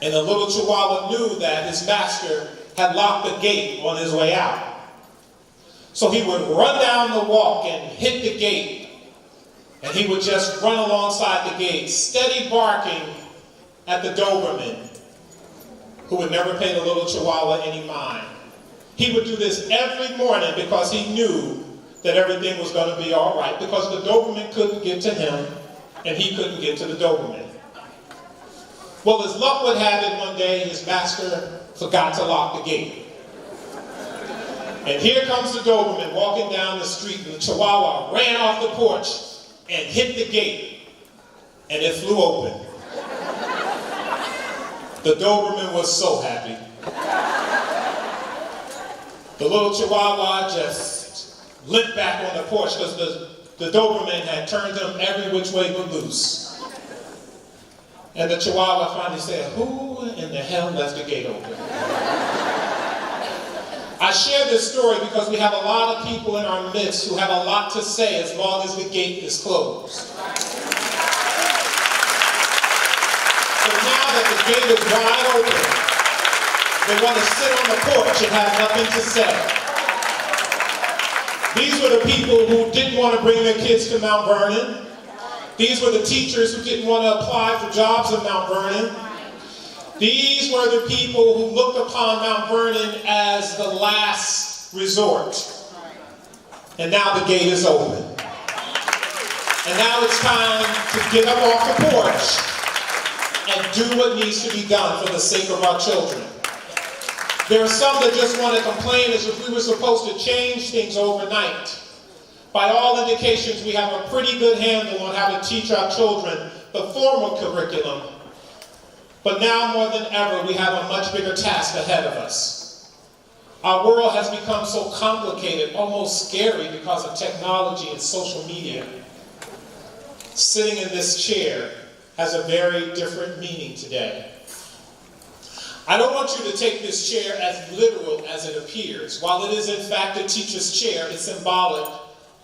And the little chihuahua knew that his master had locked the gate on his way out. So he would run down the walk and hit the gate. And he would just run alongside the gate, steady barking at the Doberman, who would never pay the little chihuahua any mind. He would do this every morning because he knew that everything was going to be all right, because the Doberman couldn't get to him and he couldn't get to the Doberman. Well, as luck would have it, one day his master forgot to lock the gate. And here comes the Doberman walking down the street, and the chihuahua ran off the porch and hit the gate, and it flew open. The Doberman was so happy. The little chihuahua just limped back on the porch because the Doberman had turned him every which way but loose. And the chihuahua finally said, "Who in the hell left the gate open?" I share this story because we have a lot of people in our midst who have a lot to say as long as the gate is closed. So now that the gate is wide open, they want to sit on the porch and have nothing to say. These were the people who didn't want to bring their kids to Mount Vernon. These were the teachers who didn't want to apply for jobs in Mount Vernon. These were the people who looked upon Mount Vernon as the last resort. And now the gate is open. And now it's time to get up off the porch and do what needs to be done for the sake of our children. There are some that just want to complain as if we were supposed to change things overnight. By all indications, we have a pretty good handle on how to teach our children the formal curriculum. But now more than ever, we have a much bigger task ahead of us. Our world has become so complicated, almost scary because of technology and social media. Sitting in this chair has a very different meaning today. I don't want you to take this chair as literal as it appears. While it is in fact a teacher's chair, it's symbolic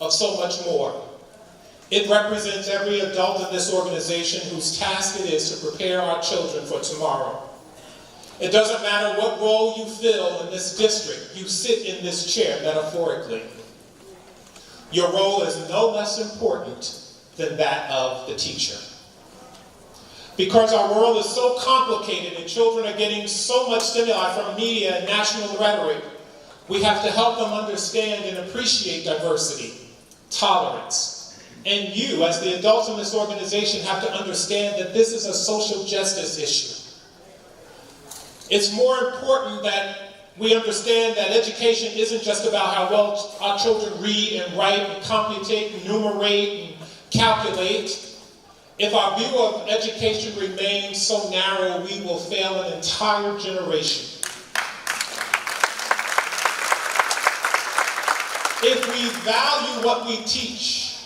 of so much more. It represents every adult in this organization whose task it is to prepare our children for tomorrow. It doesn't matter what role you fill in this district, you sit in this chair metaphorically. Your role is no less important than that of the teacher. Because our world is so complicated and children are getting so much stimuli from media and national rhetoric, we have to help them understand and appreciate diversity, tolerance. And you, as the adults in this organization, have to understand that this is a social justice issue. It's more important that we understand that education isn't just about how well our children read and write and computate and numerate and calculate. If our view of education remains so narrow, we will fail an entire generation. If we value what we teach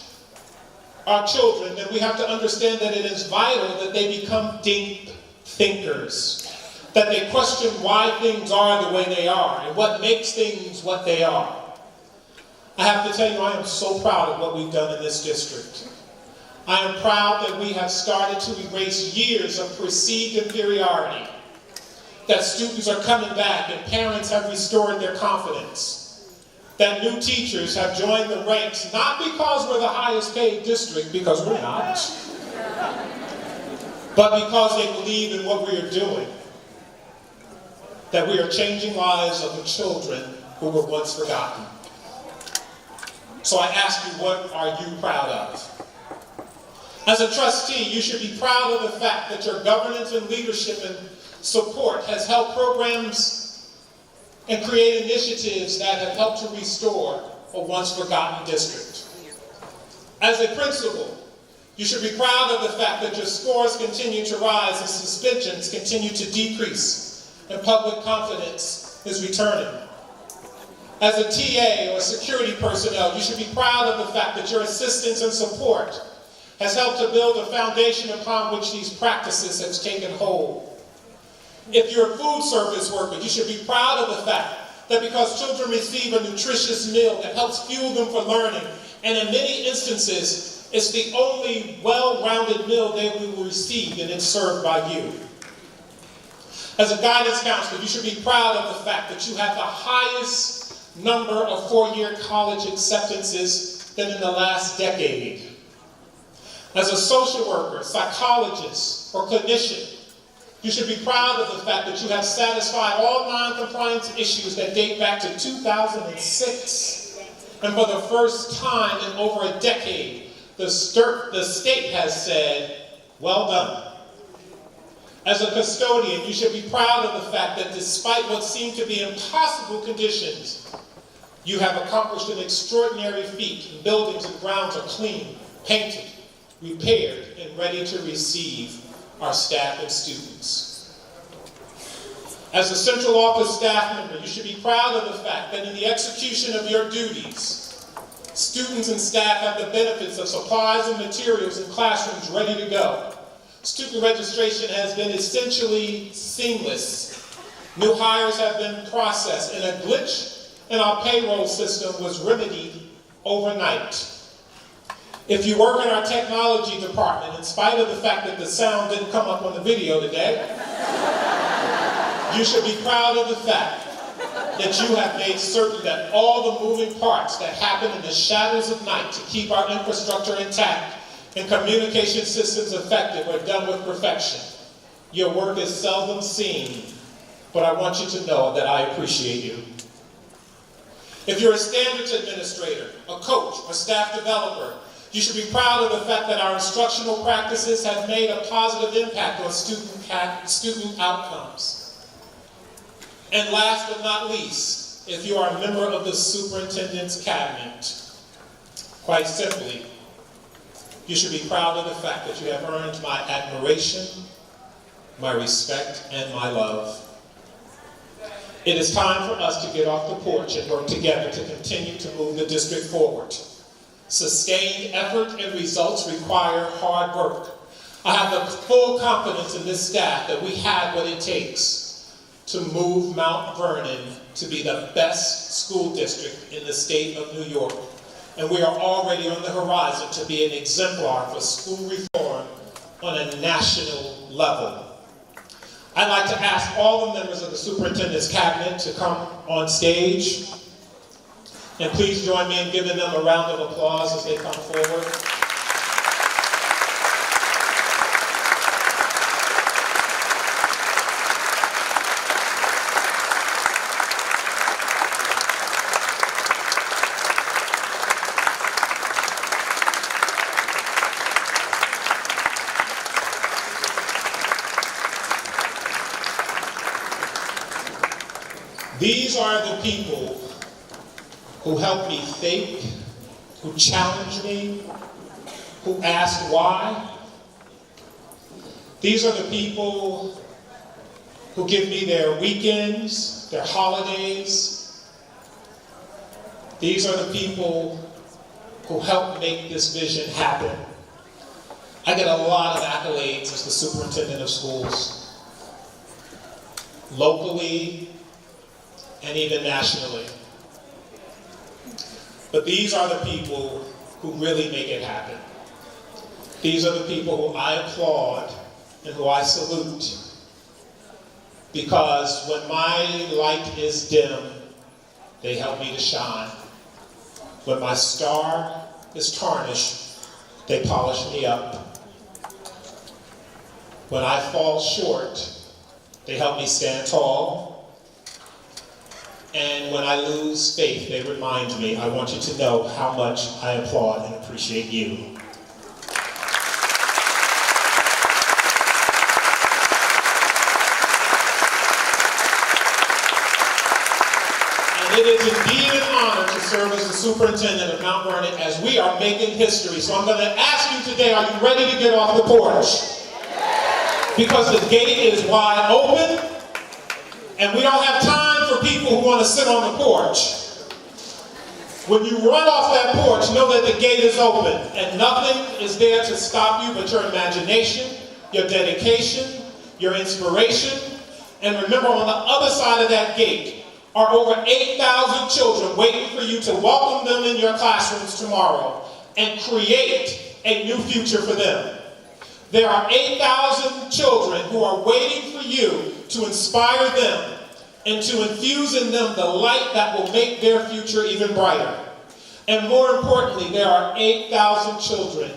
our children, then we have to understand that it is vital that they become deep thinkers, that they question why things are the way they are and what makes things what they are. I have to tell you, I am so proud of what we've done in this district. I am proud that we have started to erase years of perceived inferiority, that students are coming back and parents have restored their confidence, that new teachers have joined the ranks, not because we're the highest paid district, because we're not, but because they believe in what we are doing, that we are changing lives of the children who were once forgotten. So I ask you, what are you proud of? As a trustee, you should be proud of the fact that your governance and leadership and support has helped programs and create initiatives that have helped to restore a once forgotten district. As a principal, you should be proud of the fact that your scores continue to rise and suspensions continue to decrease and public confidence is returning. As a TA or security personnel, you should be proud of the fact that your assistance and support has helped to build a foundation upon which these practices have taken hold. If you're a food service worker, you should be proud of the fact that because children receive a nutritious meal that helps fuel them for learning, and in many instances, it's the only well-rounded meal they will receive, and it's served by you. As a guidance counselor, you should be proud of the fact that you have the highest number of four-year college acceptances than in the last decade. As a social worker, psychologist, or clinician, you should be proud of the fact that you have satisfied all non-compliance issues that date back to 2006. And for the first time in over a decade, the state has said, well done. As a custodian, you should be proud of the fact that despite what seemed to be impossible conditions, you have accomplished an extraordinary feat, and buildings and grounds are clean, painted, repaired, and ready to receive our staff and students. As a central office staff member, you should be proud of the fact that in the execution of your duties, students and staff have the benefits of supplies and materials in classrooms ready to go. Student registration has been essentially seamless. New hires have been processed, and a glitch in our payroll system was remedied overnight. If you work in our technology department, in spite of the fact that the sound didn't come up on the video today, you should be proud of the fact that you have made certain that all the moving parts that happen in the shadows of night to keep our infrastructure intact and communication systems effective are done with perfection. Your work is seldom seen, but I want you to know that I appreciate you. If you're a standards administrator, a coach, or staff developer, you should be proud of the fact that our instructional practices have made a positive impact on student outcomes. And last but not least, if you are a member of the superintendent's cabinet, quite simply, you should be proud of the fact that you have earned my admiration, my respect, and my love. It is time for us to get off the porch and work together to continue to move the district forward. Sustained effort and results require hard work. I have the full confidence in this staff that we have what it takes. to move Mount Vernon to be the best school district in the state of New York. And we are already on the horizon to be an exemplar for school reform on a national level. I'd like to ask all the members of the Superintendent's Cabinet to come on stage. And please join me in giving them a round of applause as they come forward. These are the people who helped me think, who challenged me, who asked why. These are the people who give me their weekends, their holidays. These are the people who help make this vision happen. I get a lot of accolades as the superintendent of schools, locally and even nationally. But these are the people who really make it happen. These are the people who I applaud and who I salute. Because when my light is dim, they help me to shine. When my star is tarnished, they polish me up. When I fall short, they help me stand tall. And when I lose faith, they remind me, I want you to know how much I applaud and appreciate you. And it is indeed an honor to serve as the superintendent of Mount Vernon as we are making history. So I'm going to ask you today, are you ready to get off the porch? Because the gate is wide open, and we don't have time for people who want to sit on the porch. When you run off that porch, know that the gate is open, and nothing is there to stop you but your imagination, your dedication, your inspiration. And remember, on the other side of that gate are over 8,000 children waiting for you to welcome them in your classrooms tomorrow and create a new future for them. There are 8,000 children who are waiting for you to inspire them and to infuse in them the light that will make their future even brighter. And more importantly, there are 8,000 children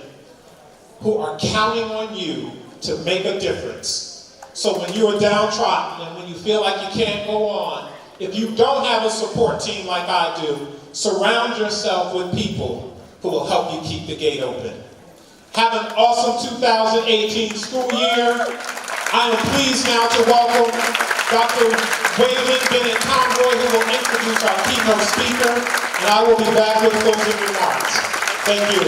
who are counting on you to make a difference. So when you are downtrodden and when you feel like you can't go on, if you don't have a support team like I do, surround yourself with people who will help you keep the gate open. Have an awesome 2018 school year. I am pleased now to welcome Dr. Waylon Bennett Convoy, who will introduce our keynote speaker, and I will be back with closing remarks. Thank you.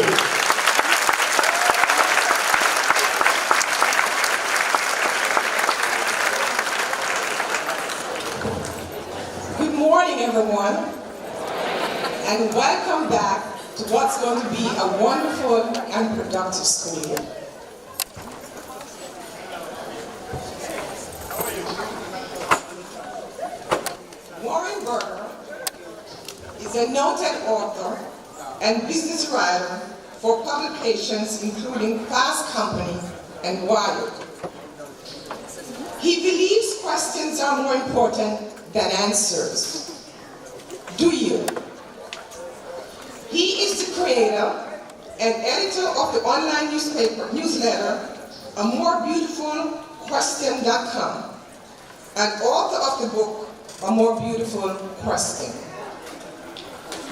Good morning, everyone, and welcome back to what's going to be a wonderful and productive school year. Warren Berger is a noted author and business writer for publications including Fast Company and Wired. He believes questions are more important than answers. Do you? He is the creator and editor of the online newsletter, amorebeautifulquestion.com, and author of the book, A More Beautiful Question.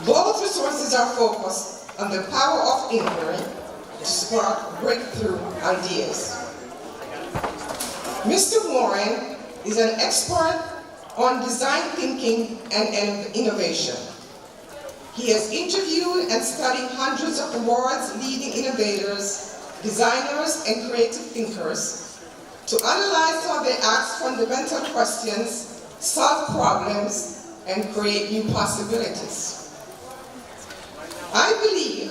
Both resources are focused on the power of inquiry to spark breakthrough ideas. Mr. Warren is an expert on design thinking and innovation. He has interviewed and studied hundreds of the world's leading innovators, designers, and creative thinkers to analyze how they ask fundamental questions, solve problems, and create new possibilities. I believe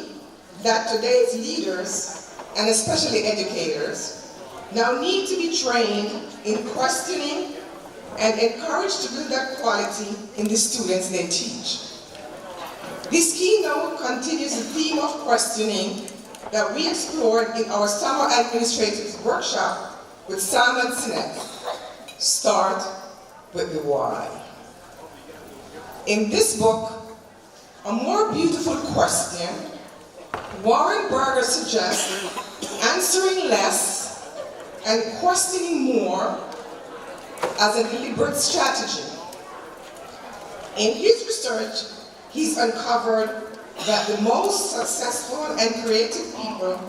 that today's leaders, and especially educators, now need to be trained in questioning, and encouraged to build that quality in the students they teach. This keynote continues the theme of questioning that we explored in our summer administrative workshop with Simon Sinek. Start with the why. In this book, A More Beautiful Question, Warren Berger suggests answering less and questioning more as a deliberate strategy. In his research, he's uncovered that the most successful and creative people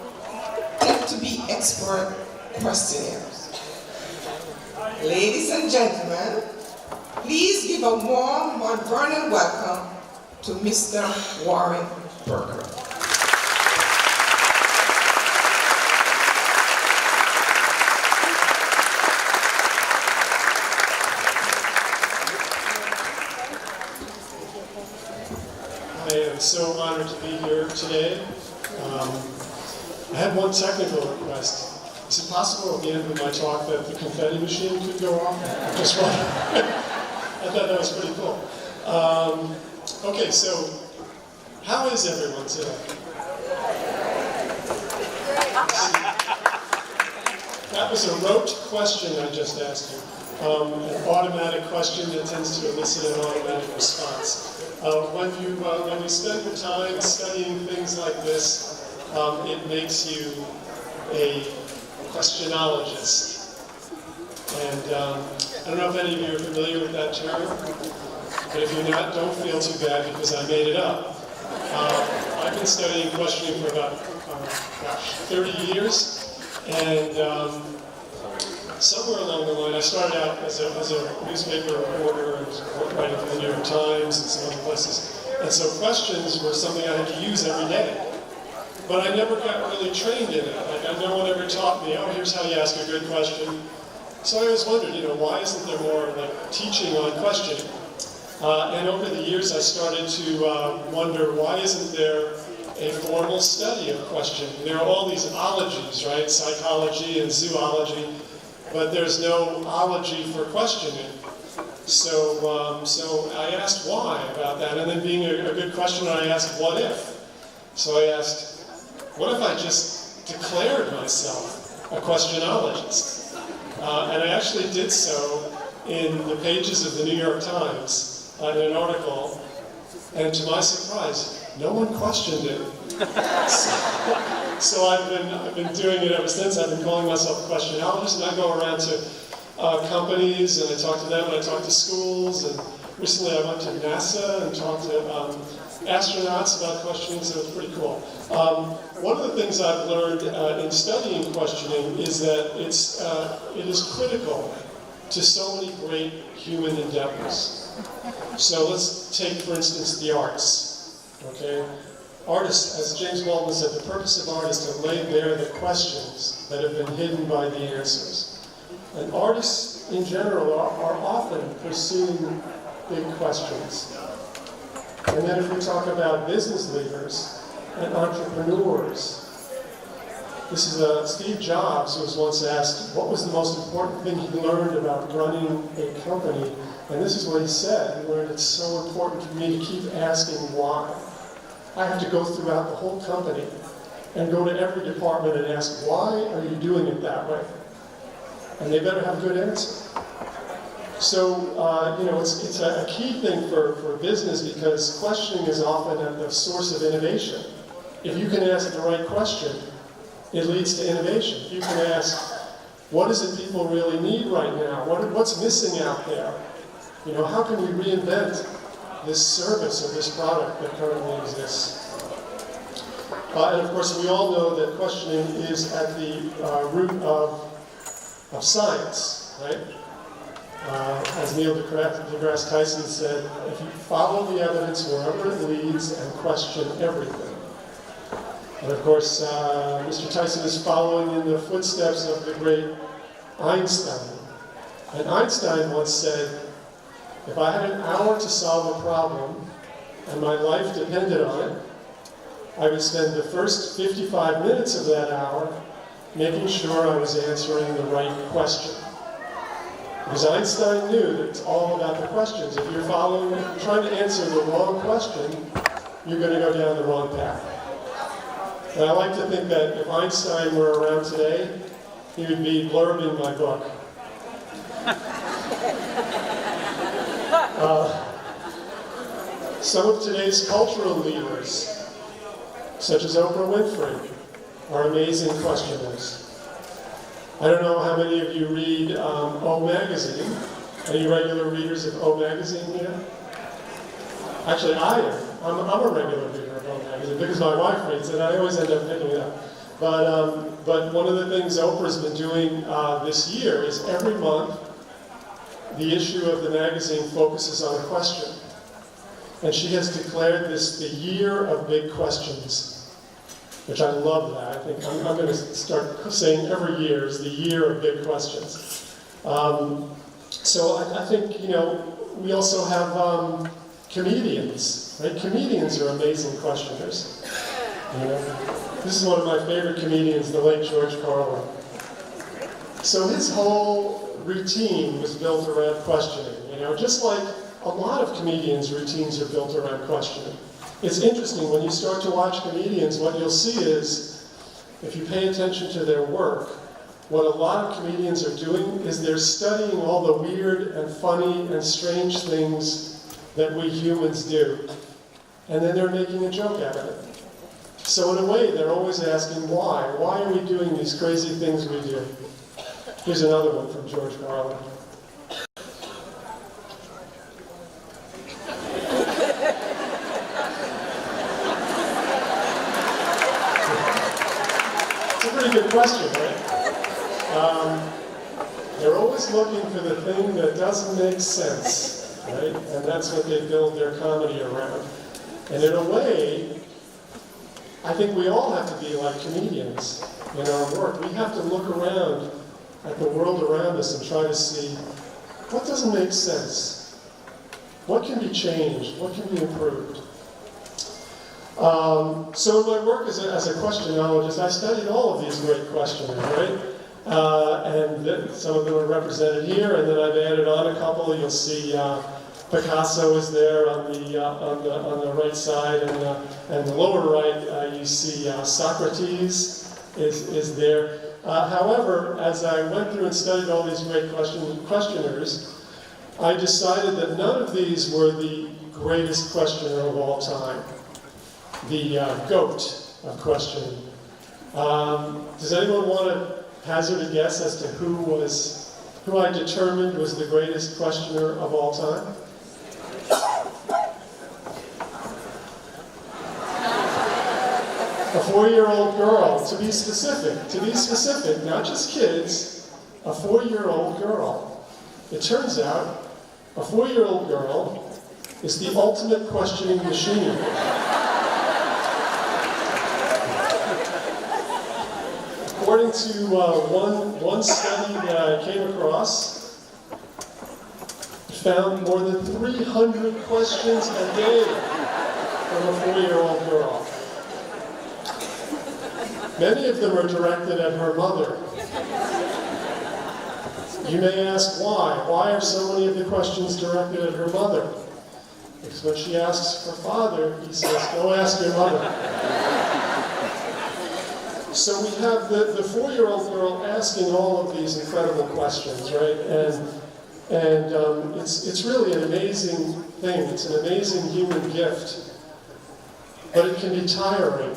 tend to be expert questioners. Ladies and gentlemen, please give a warm Mount Vernon welcome to Mr. Warren Berger.
I am so honored to be here today. I had one technical request. Is it possible at the end of my talk that the confetti machine could go off? Just one. I thought that was pretty cool. Okay, so how is everyone today? That was a rote question I just asked you. An automatic question that tends to elicit an automatic response. When you spend your time studying things like this, it makes you a questionologist. And I don't know if any of you are familiar with that term, but if you're not, don't feel too bad because I made it up. I've been studying questioning for about 30 years, and somewhere along the line, I started out as a newspaper reporter and was writing for the New York Times and some other places. And so questions were something I had to use every day. But I never got really trained in it. No one ever taught me, oh, here's how you ask a good question. So I always wondered, why isn't there more teaching on questioning? And over the years, I started to wonder, why isn't there a formal study of questioning? There are all these ologies, right? Psychology and zoology, but there's no ology for questioning. So I asked why about that, and then being a good questioner, I asked what if? So I asked, what if I just declared myself a questionologist? And I actually did so in the pages of the New York Times in an article, and to my surprise, no one questioned it. So I've been doing it ever since. I've been calling myself a questionologist, and I go around to companies and I talk to them, and I talk to schools, and recently I went to NASA and talked to astronauts about questioning, so it's pretty cool. One of the things I've learned in studying questioning is that it is critical to so many great human endeavors. So let's take, for instance, the arts. Okay? Artists, as James Baldwin said, the purpose of art is to lay bare the questions that have been hidden by the answers. And artists, in general, are often pursuing big questions. And then if we talk about business leaders and entrepreneurs, this is Steve Jobs, who was once asked, what was the most important thing he learned about running a company? And this is what he said. He learned it's so important for me to keep asking why. I have to go throughout the whole company and go to every department and ask, why are you doing it that way? And they better have a good answer. So, it's a key thing for business, because questioning is often at the source of innovation. If you can ask the right question, it leads to innovation. If you can ask, what is it people really need right now? What's missing out there? How can we reinvent this service or this product that currently exists? And of course, we all know that questioning is at the root of science, right? As Neil deGrasse Tyson said, if you follow the evidence wherever it leads and question everything. And of course, Mr. Tyson is following in the footsteps of the great Einstein. And Einstein once said, if I had an hour to solve a problem and my life depended on it, I would spend the first 55 minutes of that hour making sure I was answering the right question. Because Einstein knew that it's all about the questions. If you're trying to answer the wrong question, you're going to go down the wrong path. And I like to think that if Einstein were around today, he would be blurbing my book. Some of today's cultural leaders, such as Oprah Winfrey, are amazing questioners. I don't know how many of you read O Magazine. Any regular readers of O Magazine here? Actually, I am. I'm a regular reader of O Magazine because my wife reads it. I always end up picking it up. But one of the things Oprah's been doing this year is every month, the issue of the magazine focuses on a question. And she has declared this the year of big questions, which I love that. I think I'm going to start saying every year is the year of big questions. So I think, we also have comedians, right? Comedians are amazing questioners. This is one of my favorite comedians, the late George Carlin. So his whole routine was built around questioning, just like a lot of comedians' routines are built around questioning. It's interesting, when you start to watch comedians, what you'll see is, if you pay attention to their work, what a lot of comedians are doing is they're studying all the weird and funny and strange things that we humans do, and then they're making a joke out of it. So in a way, they're always asking why. Why are we doing these crazy things we do? Here's another one from George Carlin. Good question, right? They're always looking for the thing that doesn't make sense, right? And that's what they build their comedy around. And in a way, I think we all have to be like comedians in our work. We have to look around at the world around us and try to see what doesn't make sense, what can be changed, what can be improved. So in my work as a questionologist, I studied all of these great questioners, right? And some of them are represented here, and then I've added on a couple. You'll see Picasso is there on the right side, and the lower right you see Socrates is there. However, as I went through and studied all these great questioners, I decided that none of these were the greatest questioner of all time. The GOAT of questioning. Does anyone want to hazard a guess as to who I determined was the greatest questioner of all time? A 4-year-old girl, to be specific, not just kids, a 4-year-old girl. It turns out, a 4-year-old girl is the ultimate questioning machine. According to one study that I came across, it found more than 300 questions a day from a 4-year-old girl. Many of them are directed at her mother. You may ask why. Why are so many of the questions directed at her mother? Because when she asks her father, he says, "Go ask your mother." So we have the 4-year-old girl asking all of these incredible questions, right? And it's really an amazing thing. It's an amazing human gift. But it can be tiring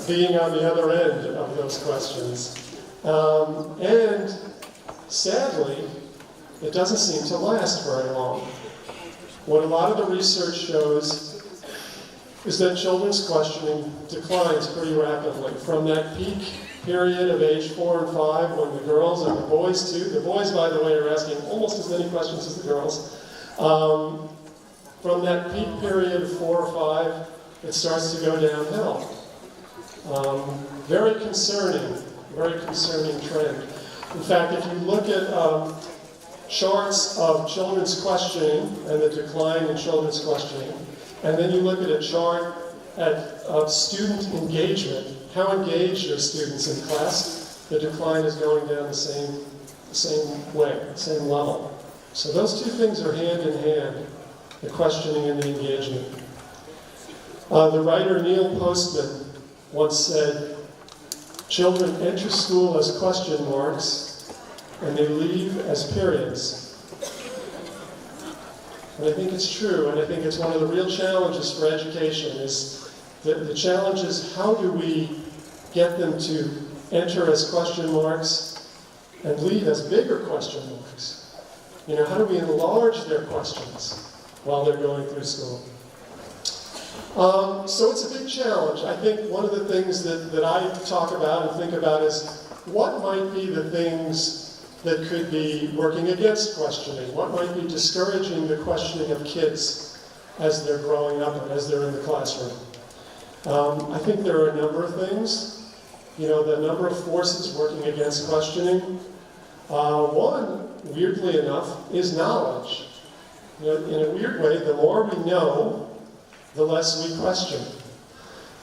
being on the other end of those questions. And sadly, it doesn't seem to last very long. What a lot of the research shows is that children's questioning declines pretty rapidly. From that peak period of age 4 and 5, when the girls, and the boys too, the boys, by the way, are asking almost as many questions as the girls. From that peak period of 4 or 5, it starts to go downhill. Very concerning trend. In fact, if you look at charts of children's questioning and the decline in children's questioning, and then you look at a chart of student engagement, how engaged are students in class, the decline is going down the same way, same level. So those two things are hand in hand, the questioning and the engagement. The writer Neil Postman once said, "Children enter school as question marks, and they leave as periods." And I think it's true, and I think it's one of the real challenges for education is the challenge is how do we get them to enter as question marks and leave as bigger question marks? You know, how do we enlarge their questions while they're going through school? So it's a big challenge. I think one of the things that I talk about and think about is what might be the things that could be working against questioning? What might be discouraging the questioning of kids as they're growing up and as they're in the classroom? I think there are a number of things. You know, the number of forces working against questioning. One, weirdly enough, is knowledge. You know, in a weird way, the more we know, the less we question.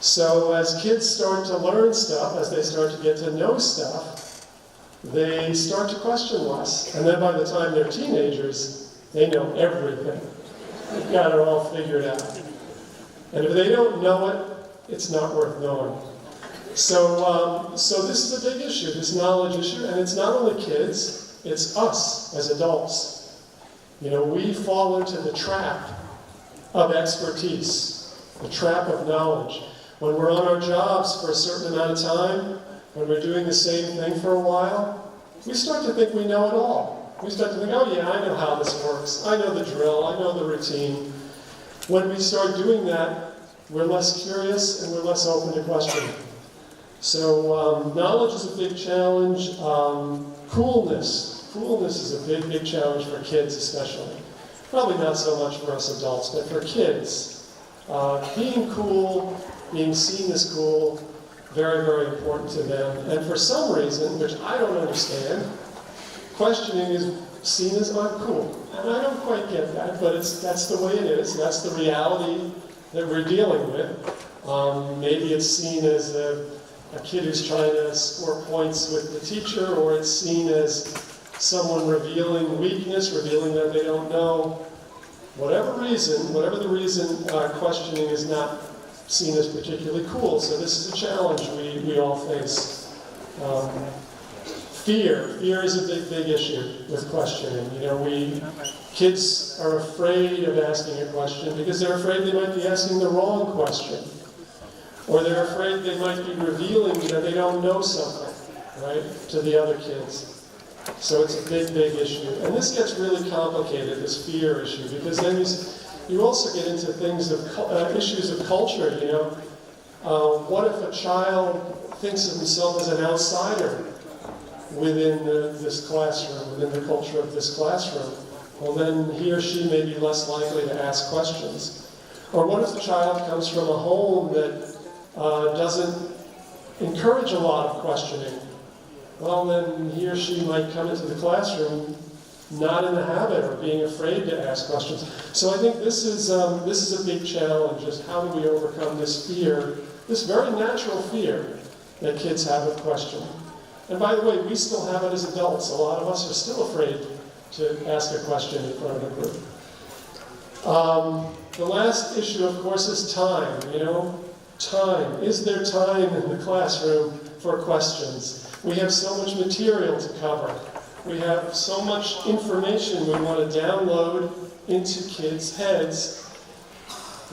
So as kids start to learn stuff, as they start to get to know stuff, they start to question less. And then by the time they're teenagers, they know everything. They've got it all figured out. And if they don't know it, it's not worth knowing. So this is a big issue, this knowledge issue, and it's not only kids, it's us as adults. You know, we fall into the trap of expertise, the trap of knowledge. When we're on our jobs for a certain amount of time, when we're doing the same thing for a while, we start to think we know it all. We start to think, oh yeah, I know how this works. I know the drill, I know the routine. When we start doing that, we're less curious and we're less open to questioning. So knowledge is a big challenge. Coolness is a big, big challenge for kids especially. Probably not so much for us adults, but for kids. Being cool, being seen as cool, very, very important to them. And for some reason, which I don't understand, questioning is seen as uncool. And I don't quite get that, but that's the way it is. That's the reality that we're dealing with. Maybe it's seen as a kid who's trying to score points with the teacher, or it's seen as someone revealing weakness, revealing that they don't know. Whatever the reason, questioning is not seen as particularly cool. So this is a challenge we all face. Fear is a big, big issue with questioning. You know, kids are afraid of asking a question because they're afraid they might be asking the wrong question. Or they're afraid they might be revealing that they don't know something, right, to the other kids. So it's a big, big issue. And this gets really complicated, this fear issue, because then you also get into things of issues of culture, you know. What if a child thinks of himself as an outsider within this classroom, within the culture of this classroom? Well, then he or she may be less likely to ask questions. Or what if the child comes from a home that doesn't encourage a lot of questioning? Well, then he or she might come into the classroom not in the habit or being afraid to ask questions. So I think this is a big challenge, is how do we overcome this fear, this very natural fear that kids have of questioning. And by the way, we still have it as adults. A lot of us are still afraid to ask a question in front of a group. The last issue, of course, is time. You know, time. Is there time in the classroom for questions? We have so much material to cover. We have so much information we want to download into kids' heads.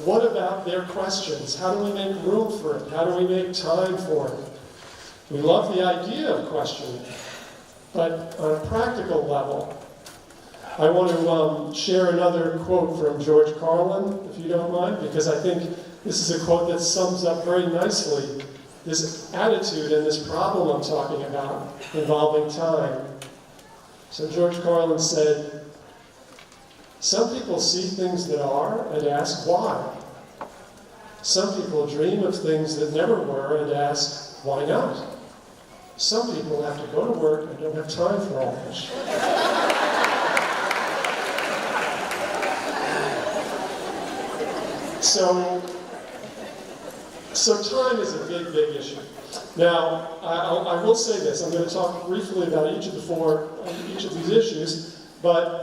What about their questions? How do we make room for it? How do we make time for it? We love the idea of questioning, but on a practical level, I want to share another quote from George Carlin, if you don't mind, because I think this is a quote that sums up very nicely this attitude and this problem I'm talking about involving time. So George Carlin said, "Some people see things that are and ask why. Some people dream of things that never were and ask why not. Some people have to go to work and don't have time for all this." So So time is a big, big issue. Now, I will say this. I'm going to talk briefly about each of these issues, but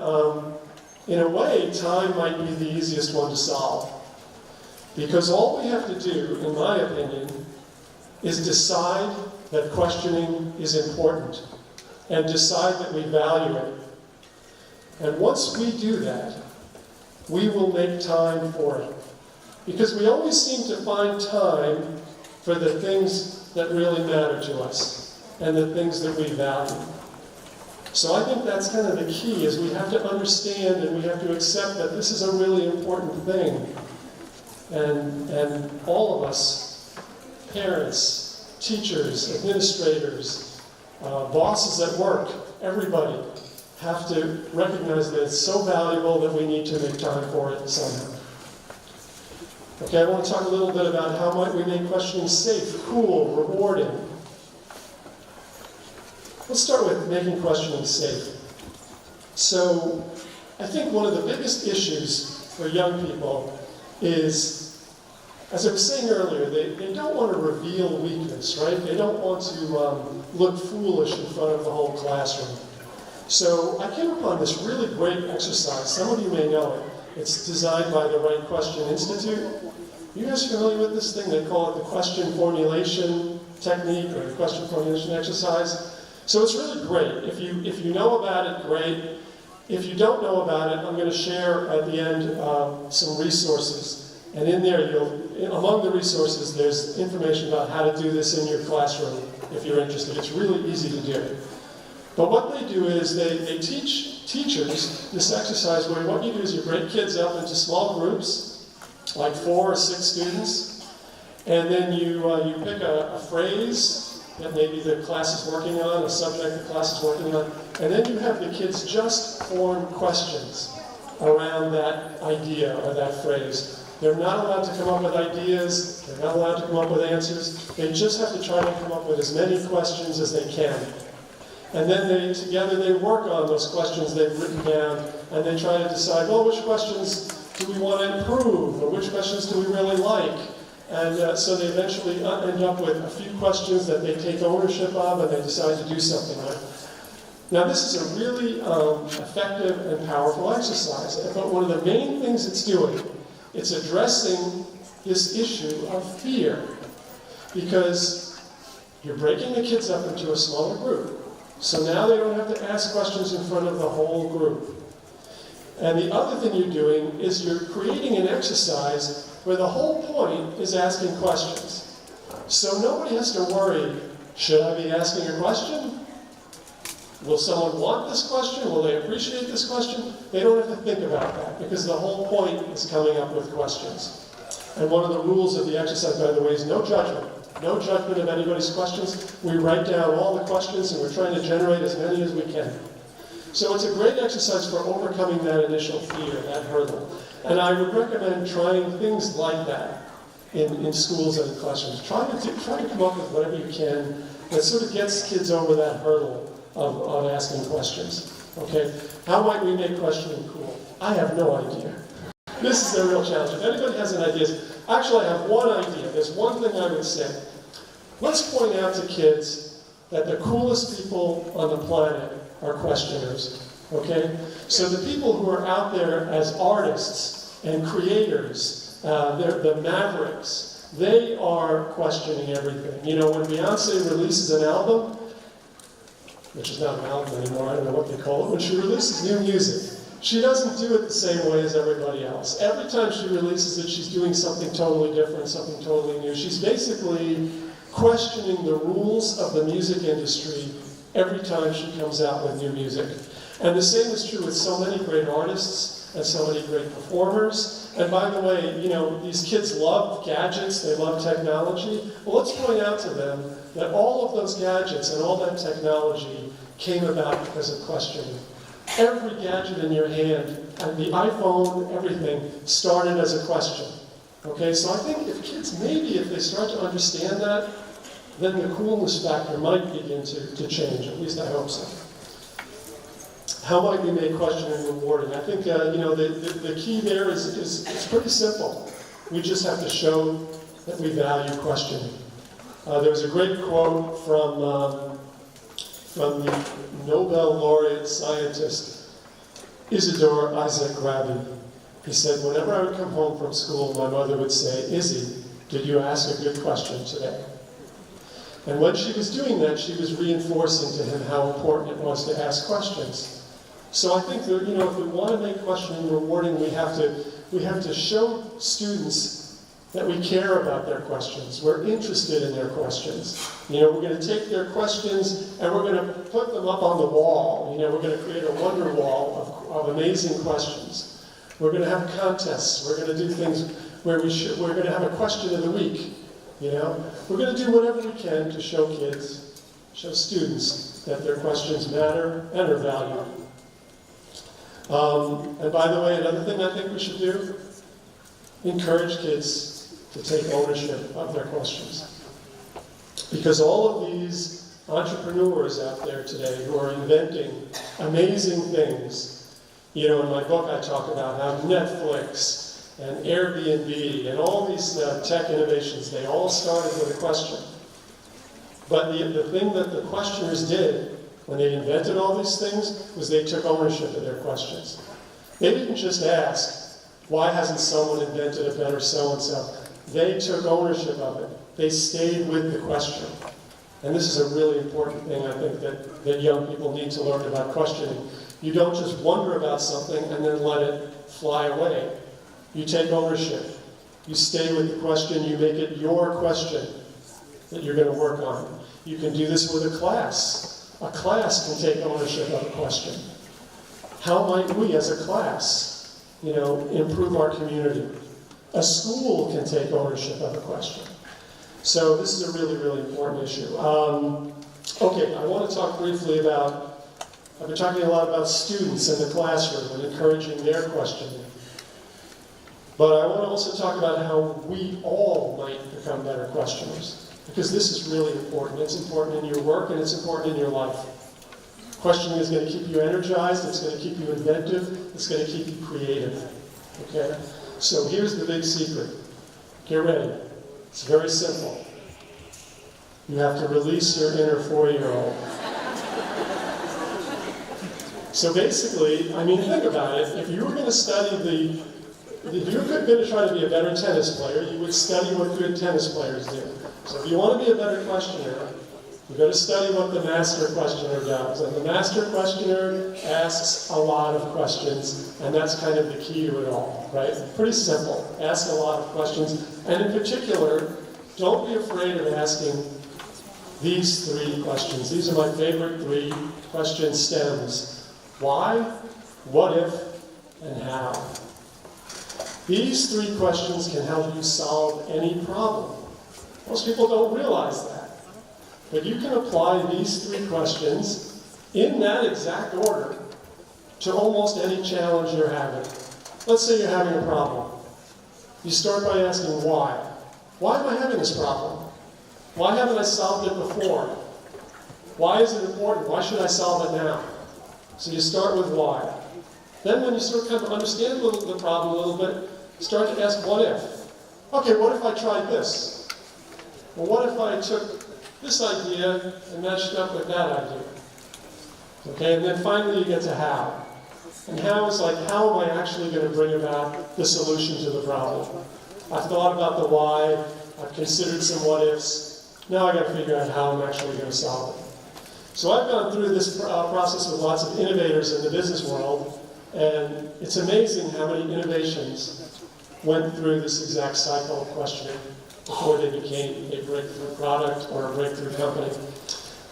in a way, time might be the easiest one to solve. Because all we have to do, in my opinion, is decide that questioning is important and decide that we value it. And once we do that, we will make time for it. Because we always seem to find time for the things that really matter to us and the things that we value. So I think that's kind of the key, is we have to understand and we have to accept that this is a really important thing. And all of us, parents, teachers, administrators, bosses at work, everybody, have to recognize that it's so valuable that we need to make time for it somehow. Okay, I want to talk a little bit about how might we make questioning safe, cool, rewarding. Let's start with making questioning safe. So, I think one of the biggest issues for young people is, as I was saying earlier, they don't want to reveal weakness, right? They don't want to look foolish in front of the whole classroom. So I came upon this really great exercise. Some of you may know it. It's designed by the Right Question Institute. You guys familiar with this thing? They call it the question formulation technique or the question formulation exercise. So it's really great. If you know about it, great. If you don't know about it, I'm going to share at the end some resources. And in there, among the resources, there's information about how to do this in your classroom if you're interested. It's really easy to do. But what they do is they teach teachers this exercise where what you do is you break kids up into small groups, like 4 or 6 students, and then you pick a phrase that maybe the class is working on, a subject the class is working on, and then you have the kids just form questions around that idea or that phrase. They're not allowed to come up with ideas, they're not allowed to come up with answers, they just have to try to come up with as many questions as they can. And then together they work on those questions they've written down, and they try to decide, well, which questions do we want to improve, or which questions do we really like? And so they eventually end up with a few questions that they take ownership of and they decide to do something with. Now this is a really effective and powerful exercise, but one of the main things it's doing, it's addressing this issue of fear. Because you're breaking the kids up into a smaller group. So now they don't have to ask questions in front of the whole group. And the other thing you're doing is you're creating an exercise where the whole point is asking questions. So nobody has to worry, should I be asking a question? Will someone want this question? Will they appreciate this question? They don't have to think about that because the whole point is coming up with questions. And one of the rules of the exercise, by the way, is no judgment. No judgment of anybody's questions. We write down all the questions and we're trying to generate as many as we can. So it's a great exercise for overcoming that initial fear, that hurdle. And I would recommend trying things like that in schools and in classrooms. Try to come up with whatever you can that sort of gets kids over that hurdle of asking questions. Okay? How might we make questioning cool? I have no idea. This is the real challenge. If anybody has any ideas, actually I have one idea. There's one thing I would say. Let's point out to kids that the coolest people on the planet are questioners. Okay? So the people who are out there as artists and creators, they're the mavericks, they are questioning everything. You know, when Beyonce releases an album, which is not an album anymore, I don't know what they call it, when she releases new music, she doesn't do it the same way as everybody else. Every time she releases it, she's doing something totally different, something totally new. She's basically questioning the rules of the music industry every time she comes out with new music. And the same is true with so many great artists and so many great performers. And by the way, you know, these kids love gadgets, they love technology. Well, let's point out to them that all of those gadgets and all that technology came about because of questioning. Every gadget in your hand, and the iPhone, everything, started as a question. Okay, so I think if kids, maybe if they start to understand that, then the coolness factor might begin to change. At least I hope so. How might we make questioning rewarding? I think you know the key there is it's pretty simple. We just have to show that we value questioning. There was a great quote from the Nobel laureate scientist Isidore Isaac Rabi. He said, whenever I would come home from school, my mother would say, "Izzy, did you ask a good question today?" And when she was doing that, she was reinforcing to him how important it was to ask questions. So I think that, if we want to make questioning rewarding, we have to show students that we care about their questions. We're interested in their questions. We're going to take their questions and we're going to put them up on the wall. We're going to create a wonder wall of amazing questions. We're going to have contests. We're going to do things where we're going to have a question of the week. We're going to do whatever we can to show kids, show students that their questions matter and are valued. And by the way, another thing I think we should do, encourage kids to take ownership of their questions. Because all of these entrepreneurs out there today who are inventing amazing things, in my book I talk about how Netflix and Airbnb and all these tech innovations, they all started with a question. But the thing that the questioners did when they invented all these things was they took ownership of their questions. They didn't just ask, why hasn't someone invented a better so-and-so? They took ownership of it. They stayed with the question. And this is a really important thing, I think, that young people need to learn about questioning. You don't just wonder about something and then let it fly away. You take ownership. You stay with the question. You make it your question that you're going to work on. You can do this with a class. A class can take ownership of a question. How might we, as a class, improve our community? A school can take ownership of a question. So this is a really, really important issue. Okay, I want to talk briefly about, I've been talking a lot about students in the classroom and encouraging their questioning. But I want to also talk about how we all might become better questioners. Because this is really important. It's important in your work and it's important in your life. Questioning is going to keep you energized, it's going to keep you inventive, it's going to keep you creative. Okay? So here's the big secret. Get ready. It's very simple. You have to release your inner 4-year-old. So basically, think about it. If you were going to study if you were going to try to be a better tennis player, you would study what good tennis players do. So if you want to be a better questioner, you've got to study what the master questioner does. And the master questioner asks a lot of questions, and that's kind of the key to it all, right? Pretty simple. Ask a lot of questions. And in particular, don't be afraid of asking these 3 questions. These are my favorite 3 question stems. Why, what if, and how? These 3 questions can help you solve any problem. Most people don't realize that. But you can apply these 3 questions in that exact order to almost any challenge you're having. Let's say you're having a problem. You start by asking why. Why am I having this problem? Why haven't I solved it before? Why is it important? Why should I solve it now? So you start with why. Then when you sort of understand the problem a little bit, start to ask what if. Okay, what if I tried this? Well, what if I took this idea and matched it up with that idea? Okay, and then finally you get to how. And how is like, how am I actually going to bring about the solution to the problem? I've thought about the why, I've considered some what ifs, now I got to figure out how I'm actually going to solve it. So I've gone through this process with lots of innovators in the business world, and it's amazing how many innovations went through this exact cycle of questioning before they became a breakthrough product or a breakthrough company.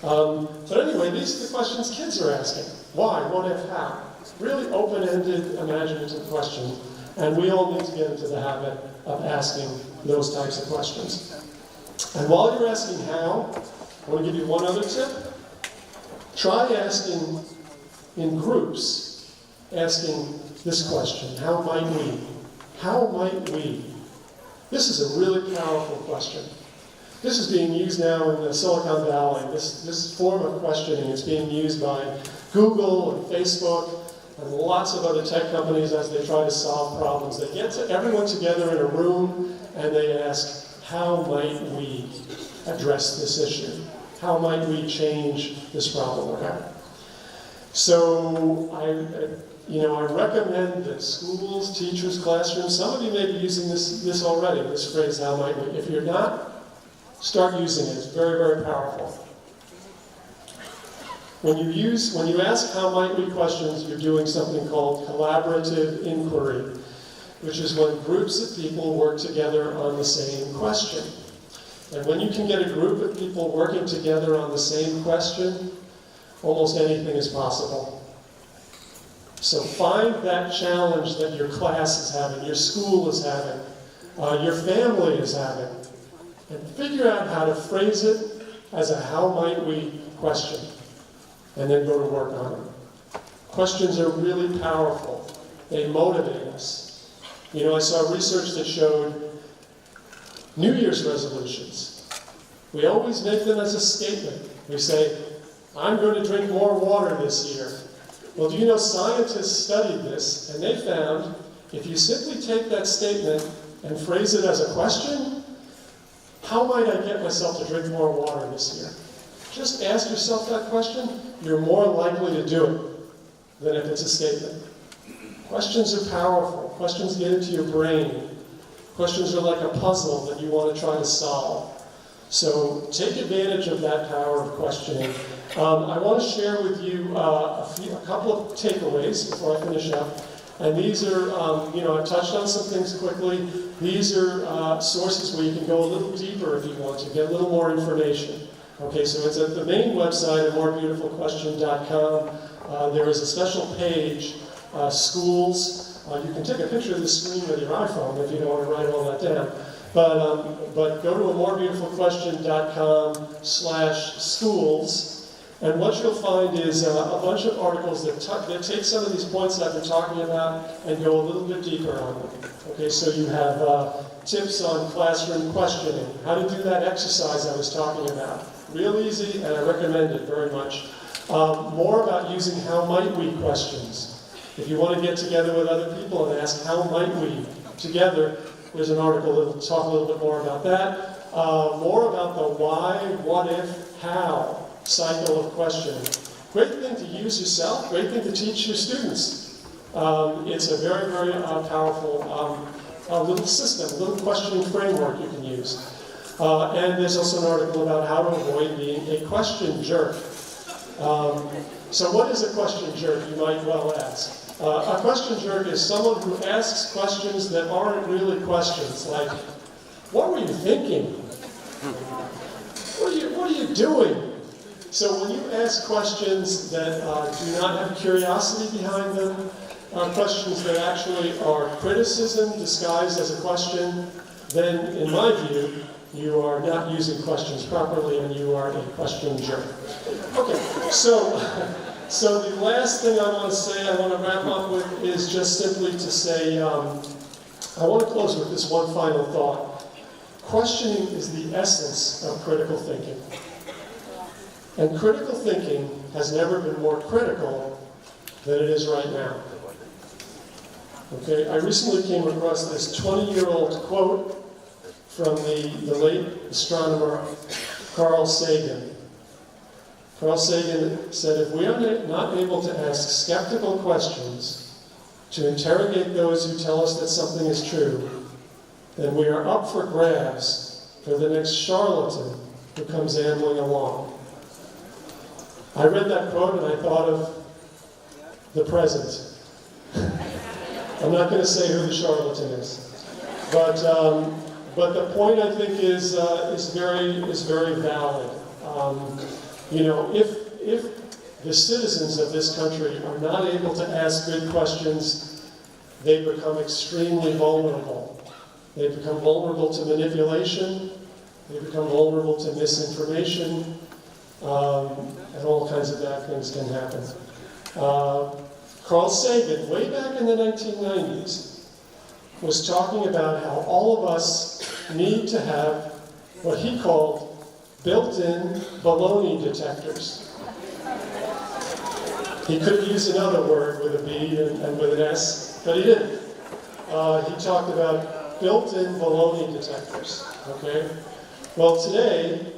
But anyway, these are the questions kids are asking. Why, what if, how? Really open-ended, imaginative questions. And we all need to get into the habit of asking those types of questions. And while you're asking how, I want to give you one other tip. Try asking in groups, asking this question, how might we? How might we? This is a really powerful question. This is being used now in the Silicon Valley. This form of questioning is being used by Google and Facebook and lots of other tech companies as they try to solve problems. They get everyone together in a room and they ask, how might we address this issue? How might we change this problem we're having? So I recommend that schools, teachers, classrooms, some of you may be using this already, this phrase, how might we? If you're not, start using it. It's very, very powerful. When you ask how might we questions, you're doing something called collaborative inquiry, which is when groups of people work together on the same question. And when you can get a group of people working together on the same question, almost anything is possible. So find that challenge that your class is having, your school is having, your family is having, and figure out how to phrase it as a how might we question, and then go to work on it. Questions are really powerful. They motivate us. I saw research that showed New Year's resolutions. We always make them as a statement. We say, I'm going to drink more water this year. Well, do you know scientists studied this, and they found if you simply take that statement and phrase it as a question, how might I get myself to drink more water this year? Just ask yourself that question. You're more likely to do it than if it's a statement. Questions are powerful. Questions get into your brain. Questions are like a puzzle that you want to try to solve. So take advantage of that power of questioning. I want to share with you a couple of takeaways before I finish up. And these are, I've touched on some things quickly. These are sources where you can go a little deeper if you want to, get a little more information. Okay, so it's at the main website at morebeautifulquestion.com. There is a special page, schools. You can take a picture of the screen with your iPhone if you don't want to write all that down. But go to morebeautifulquestion.com/schools, and what you'll find is a bunch of articles that take some of these points I've been talking about and go a little bit deeper on them. Okay, so you have tips on classroom questioning, how to do that exercise I was talking about. Real easy, and I recommend it very much. More about using how might we questions. If you want to get together with other people and ask how might we together, there's an article that will talk a little bit more about that. More about the why, what if, how cycle of questioning. Great thing to use yourself, great thing to teach your students. It's a very, very powerful little system, a little questioning framework you can use. And there's also an article about how to avoid being a question jerk. So what is a question jerk, you might well ask? A question jerk is someone who asks questions that aren't really questions, like, what were you thinking? What are you doing? So when you ask questions that do not have curiosity behind them, questions that actually are criticism disguised as a question, then in my view, you are not using questions properly and you are a question jerk. Okay, so the last thing I want to say, I want to wrap up with, is just simply to say, I want to close with this one final thought. Questioning is the essence of critical thinking. And critical thinking has never been more critical than it is right now. Okay, I recently came across this 20-year-old quote from the late astronomer Carl Sagan. Carl Sagan said, if we are not able to ask skeptical questions to interrogate those who tell us that something is true, then we are up for grabs for the next charlatan who comes ambling along. I read that quote and I thought of the present. I'm not going to say who the charlatan is, but the point I think is very valid. If the citizens of this country are not able to ask good questions, they become extremely vulnerable. They become vulnerable to manipulation. They become vulnerable to misinformation. And all kinds of bad things can happen. Carl Sagan, way back in the 1990s, was talking about how all of us need to have what he called built-in baloney detectors. He could have used another word with a B and with an S, but he didn't. He talked about built-in baloney detectors, okay? Well, today,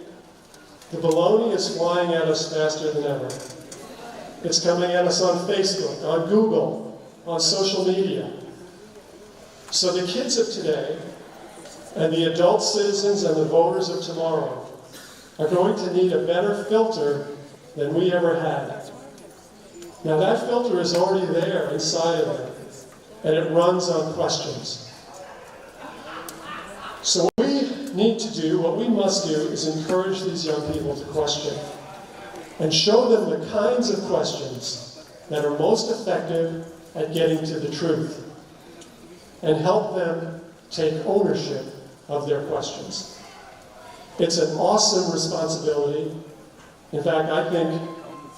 the baloney is flying at us faster than ever. It's coming at us on Facebook, on Google, on social media. So the kids of today and the adult citizens and the voters of tomorrow are going to need a better filter than we ever had. Now that filter is already there inside of them, and it runs on questions. So what we need to do, what we must do, is encourage these young people to question and show them the kinds of questions that are most effective at getting to the truth, and help them take ownership of their questions. It's an awesome responsibility. In fact, I think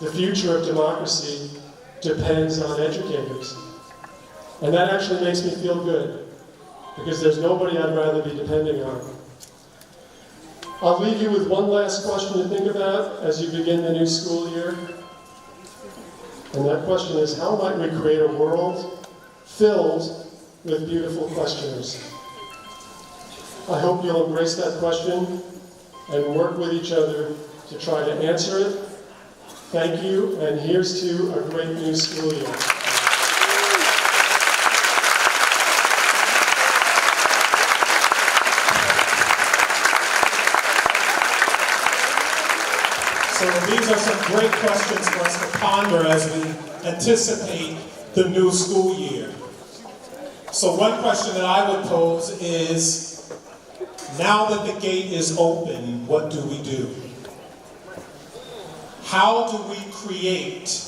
the future of democracy depends on educators. And that actually makes me feel good, because there's nobody I'd rather be depending on. I'll leave you with one last question to think about as you begin the new school year. And that question is, how might we create a world filled with beautiful questioners? I hope you'll embrace that question and work with each other to try to answer it. Thank you, and here's to a great new school year.
So these are some great questions for us to ponder as we anticipate the new school year. So one question that I would pose is, now that the gate is open, what do we do? How do we create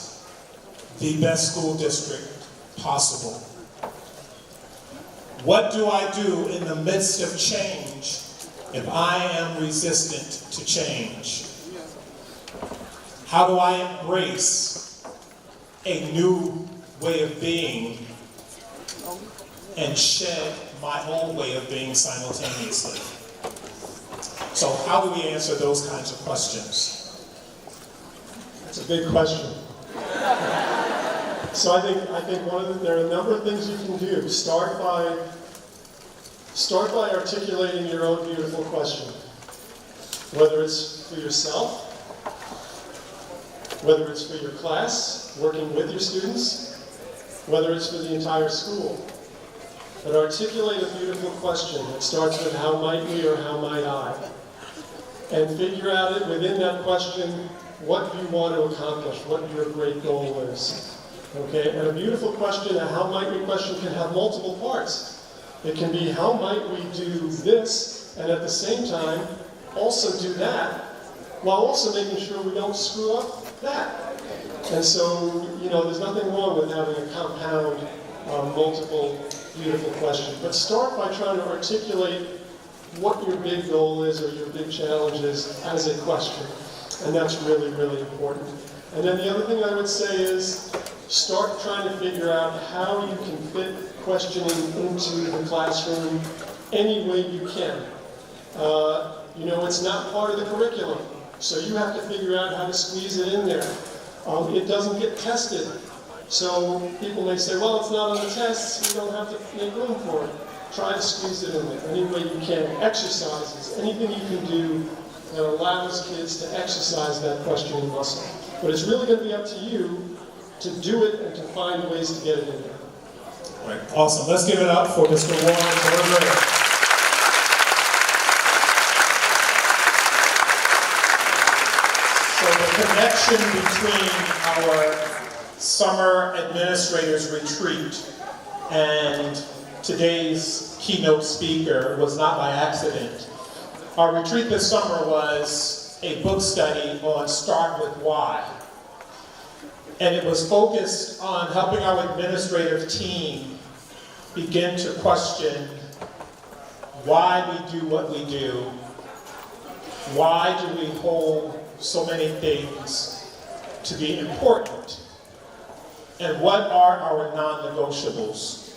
the best school district possible? What do I do in the midst of change if I am resistant to change? How do I embrace a new way of being and shed my own way of being simultaneously? So how do we answer those kinds of questions?
That's a big question. So I think there are a number of things you can do. Start by articulating your own beautiful question. Whether it's for yourself, whether it's for your class, working with your students, whether it's for the entire school. But articulate a beautiful question that starts with how might we or how might I? And figure out it within that question what you want to accomplish, what your great goal is. Okay? And a beautiful question, a how might we question, can have multiple parts. It can be how might we do this, and at the same time also do that, while also making sure we don't screw up that. And so, there's nothing wrong with having a compound, multiple beautiful question. But start by trying to articulate what your big goal is or your big challenge is as a question. And that's really, really important. And then the other thing I would say is start trying to figure out how you can fit questioning into the classroom any way you can. It's not part of the curriculum, so you have to figure out how to squeeze it in there. It doesn't get tested. So people may say, well, it's not on the tests, you don't have to make room for it. Try to squeeze it in there any way you can. Exercises, anything you can do that allows kids to exercise that questioning muscle. But it's really going to be up to you to do it and to find ways to get it in there.
All right, awesome. Let's give it up for Mr. Warren Berger. So the connection between our Summer Administrators Retreat and today's keynote speaker was not by accident. Our retreat this summer was a book study on Start With Why. And it was focused on helping our administrative team begin to question why we do what we do. Why do we hold so many things to be important? And what are our non-negotiables?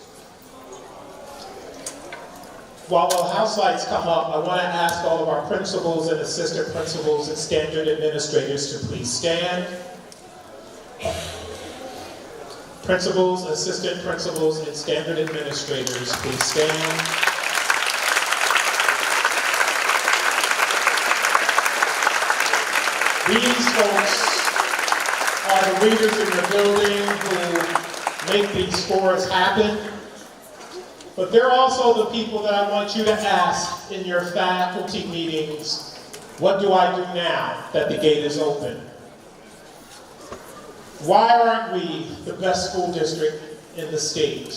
While the house lights come up, I want to ask all of our principals and assistant principals and standard administrators to please stand. Principals, assistant principals, and standard administrators, please stand. These folks are the leaders in the building who make these scores happen. But they're also the people that I want you to ask in your faculty meetings, what do I do now that the gate is open? Why aren't we the best school district in the state?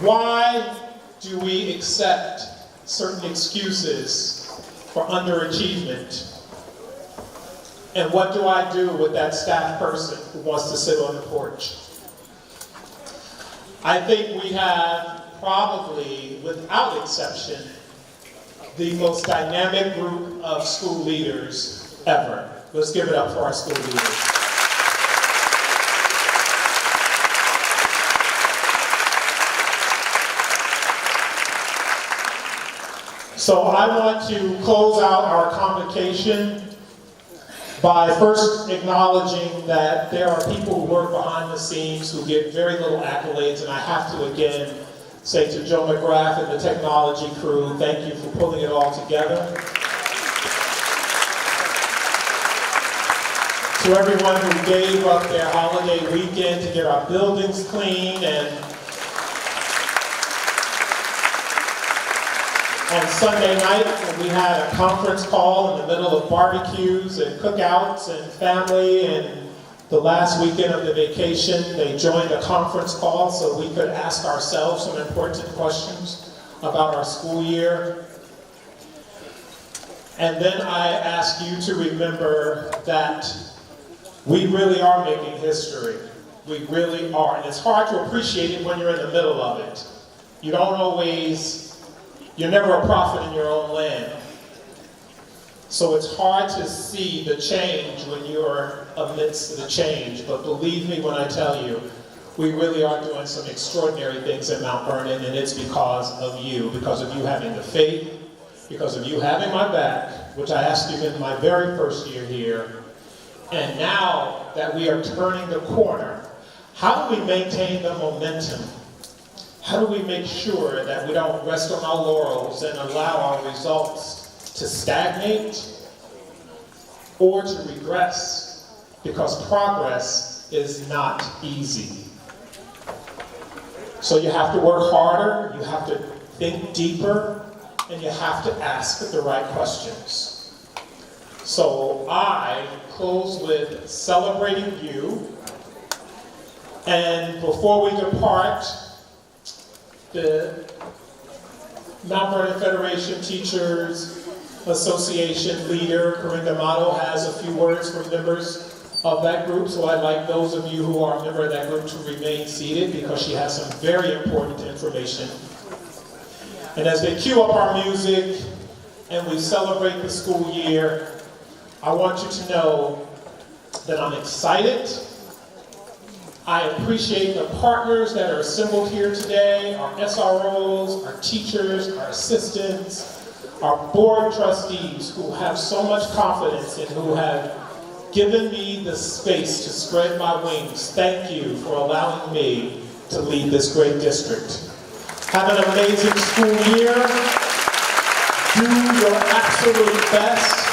Why do we accept certain excuses for underachievement? And what do I do with that staff person who wants to sit on the porch? I think we have probably, without exception, the most dynamic group of school leaders ever. Let's give it up for our school leaders. So I want to close out our convocation by first acknowledging that there are people who work behind the scenes who get very little accolades, and I have to again say to Joe McGrath and the technology crew, thank you for pulling it all together. To everyone who gave up their holiday weekend to get our buildings clean, and on Sunday night, when we had a conference call in the middle of barbecues and cookouts and family, and the last weekend of the vacation, they joined a conference call so we could ask ourselves some important questions about our school year. And then I ask you to remember that we really are making history. We really are. And it's hard to appreciate it when you're in the middle of it. You don't always... You're never a prophet in your own land. So it's hard to see the change when you're amidst the change. But believe me when I tell you, we really are doing some extraordinary things at Mount Vernon, and it's because of you having the faith, because of you having my back, which I asked you in my very first year here. And now that we are turning the corner, how do we maintain the momentum? How do we make sure that we don't rest on our laurels and allow our results to stagnate or to regress? Because progress is not easy. So you have to work harder, you have to think deeper, and you have to ask the right questions. So I close with celebrating you. And before we depart, the Mount Vernon Federation Teachers Association leader, Corinne D'Amato, has a few words for members of that group. So I'd like those of you who are a member of that group to remain seated because she has some very important information. And as they cue up our music and we celebrate the school year, I want you to know that I'm excited. I appreciate the partners that are assembled here today, our SROs, our teachers, our assistants, our board trustees who have so much confidence and who have given me the space to spread my wings. Thank you for allowing me to lead this great district. Have an amazing school year. Do your absolute best.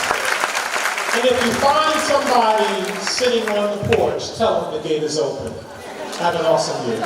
And if you find somebody sitting on the porch, tell them the gate is open. Have an awesome year.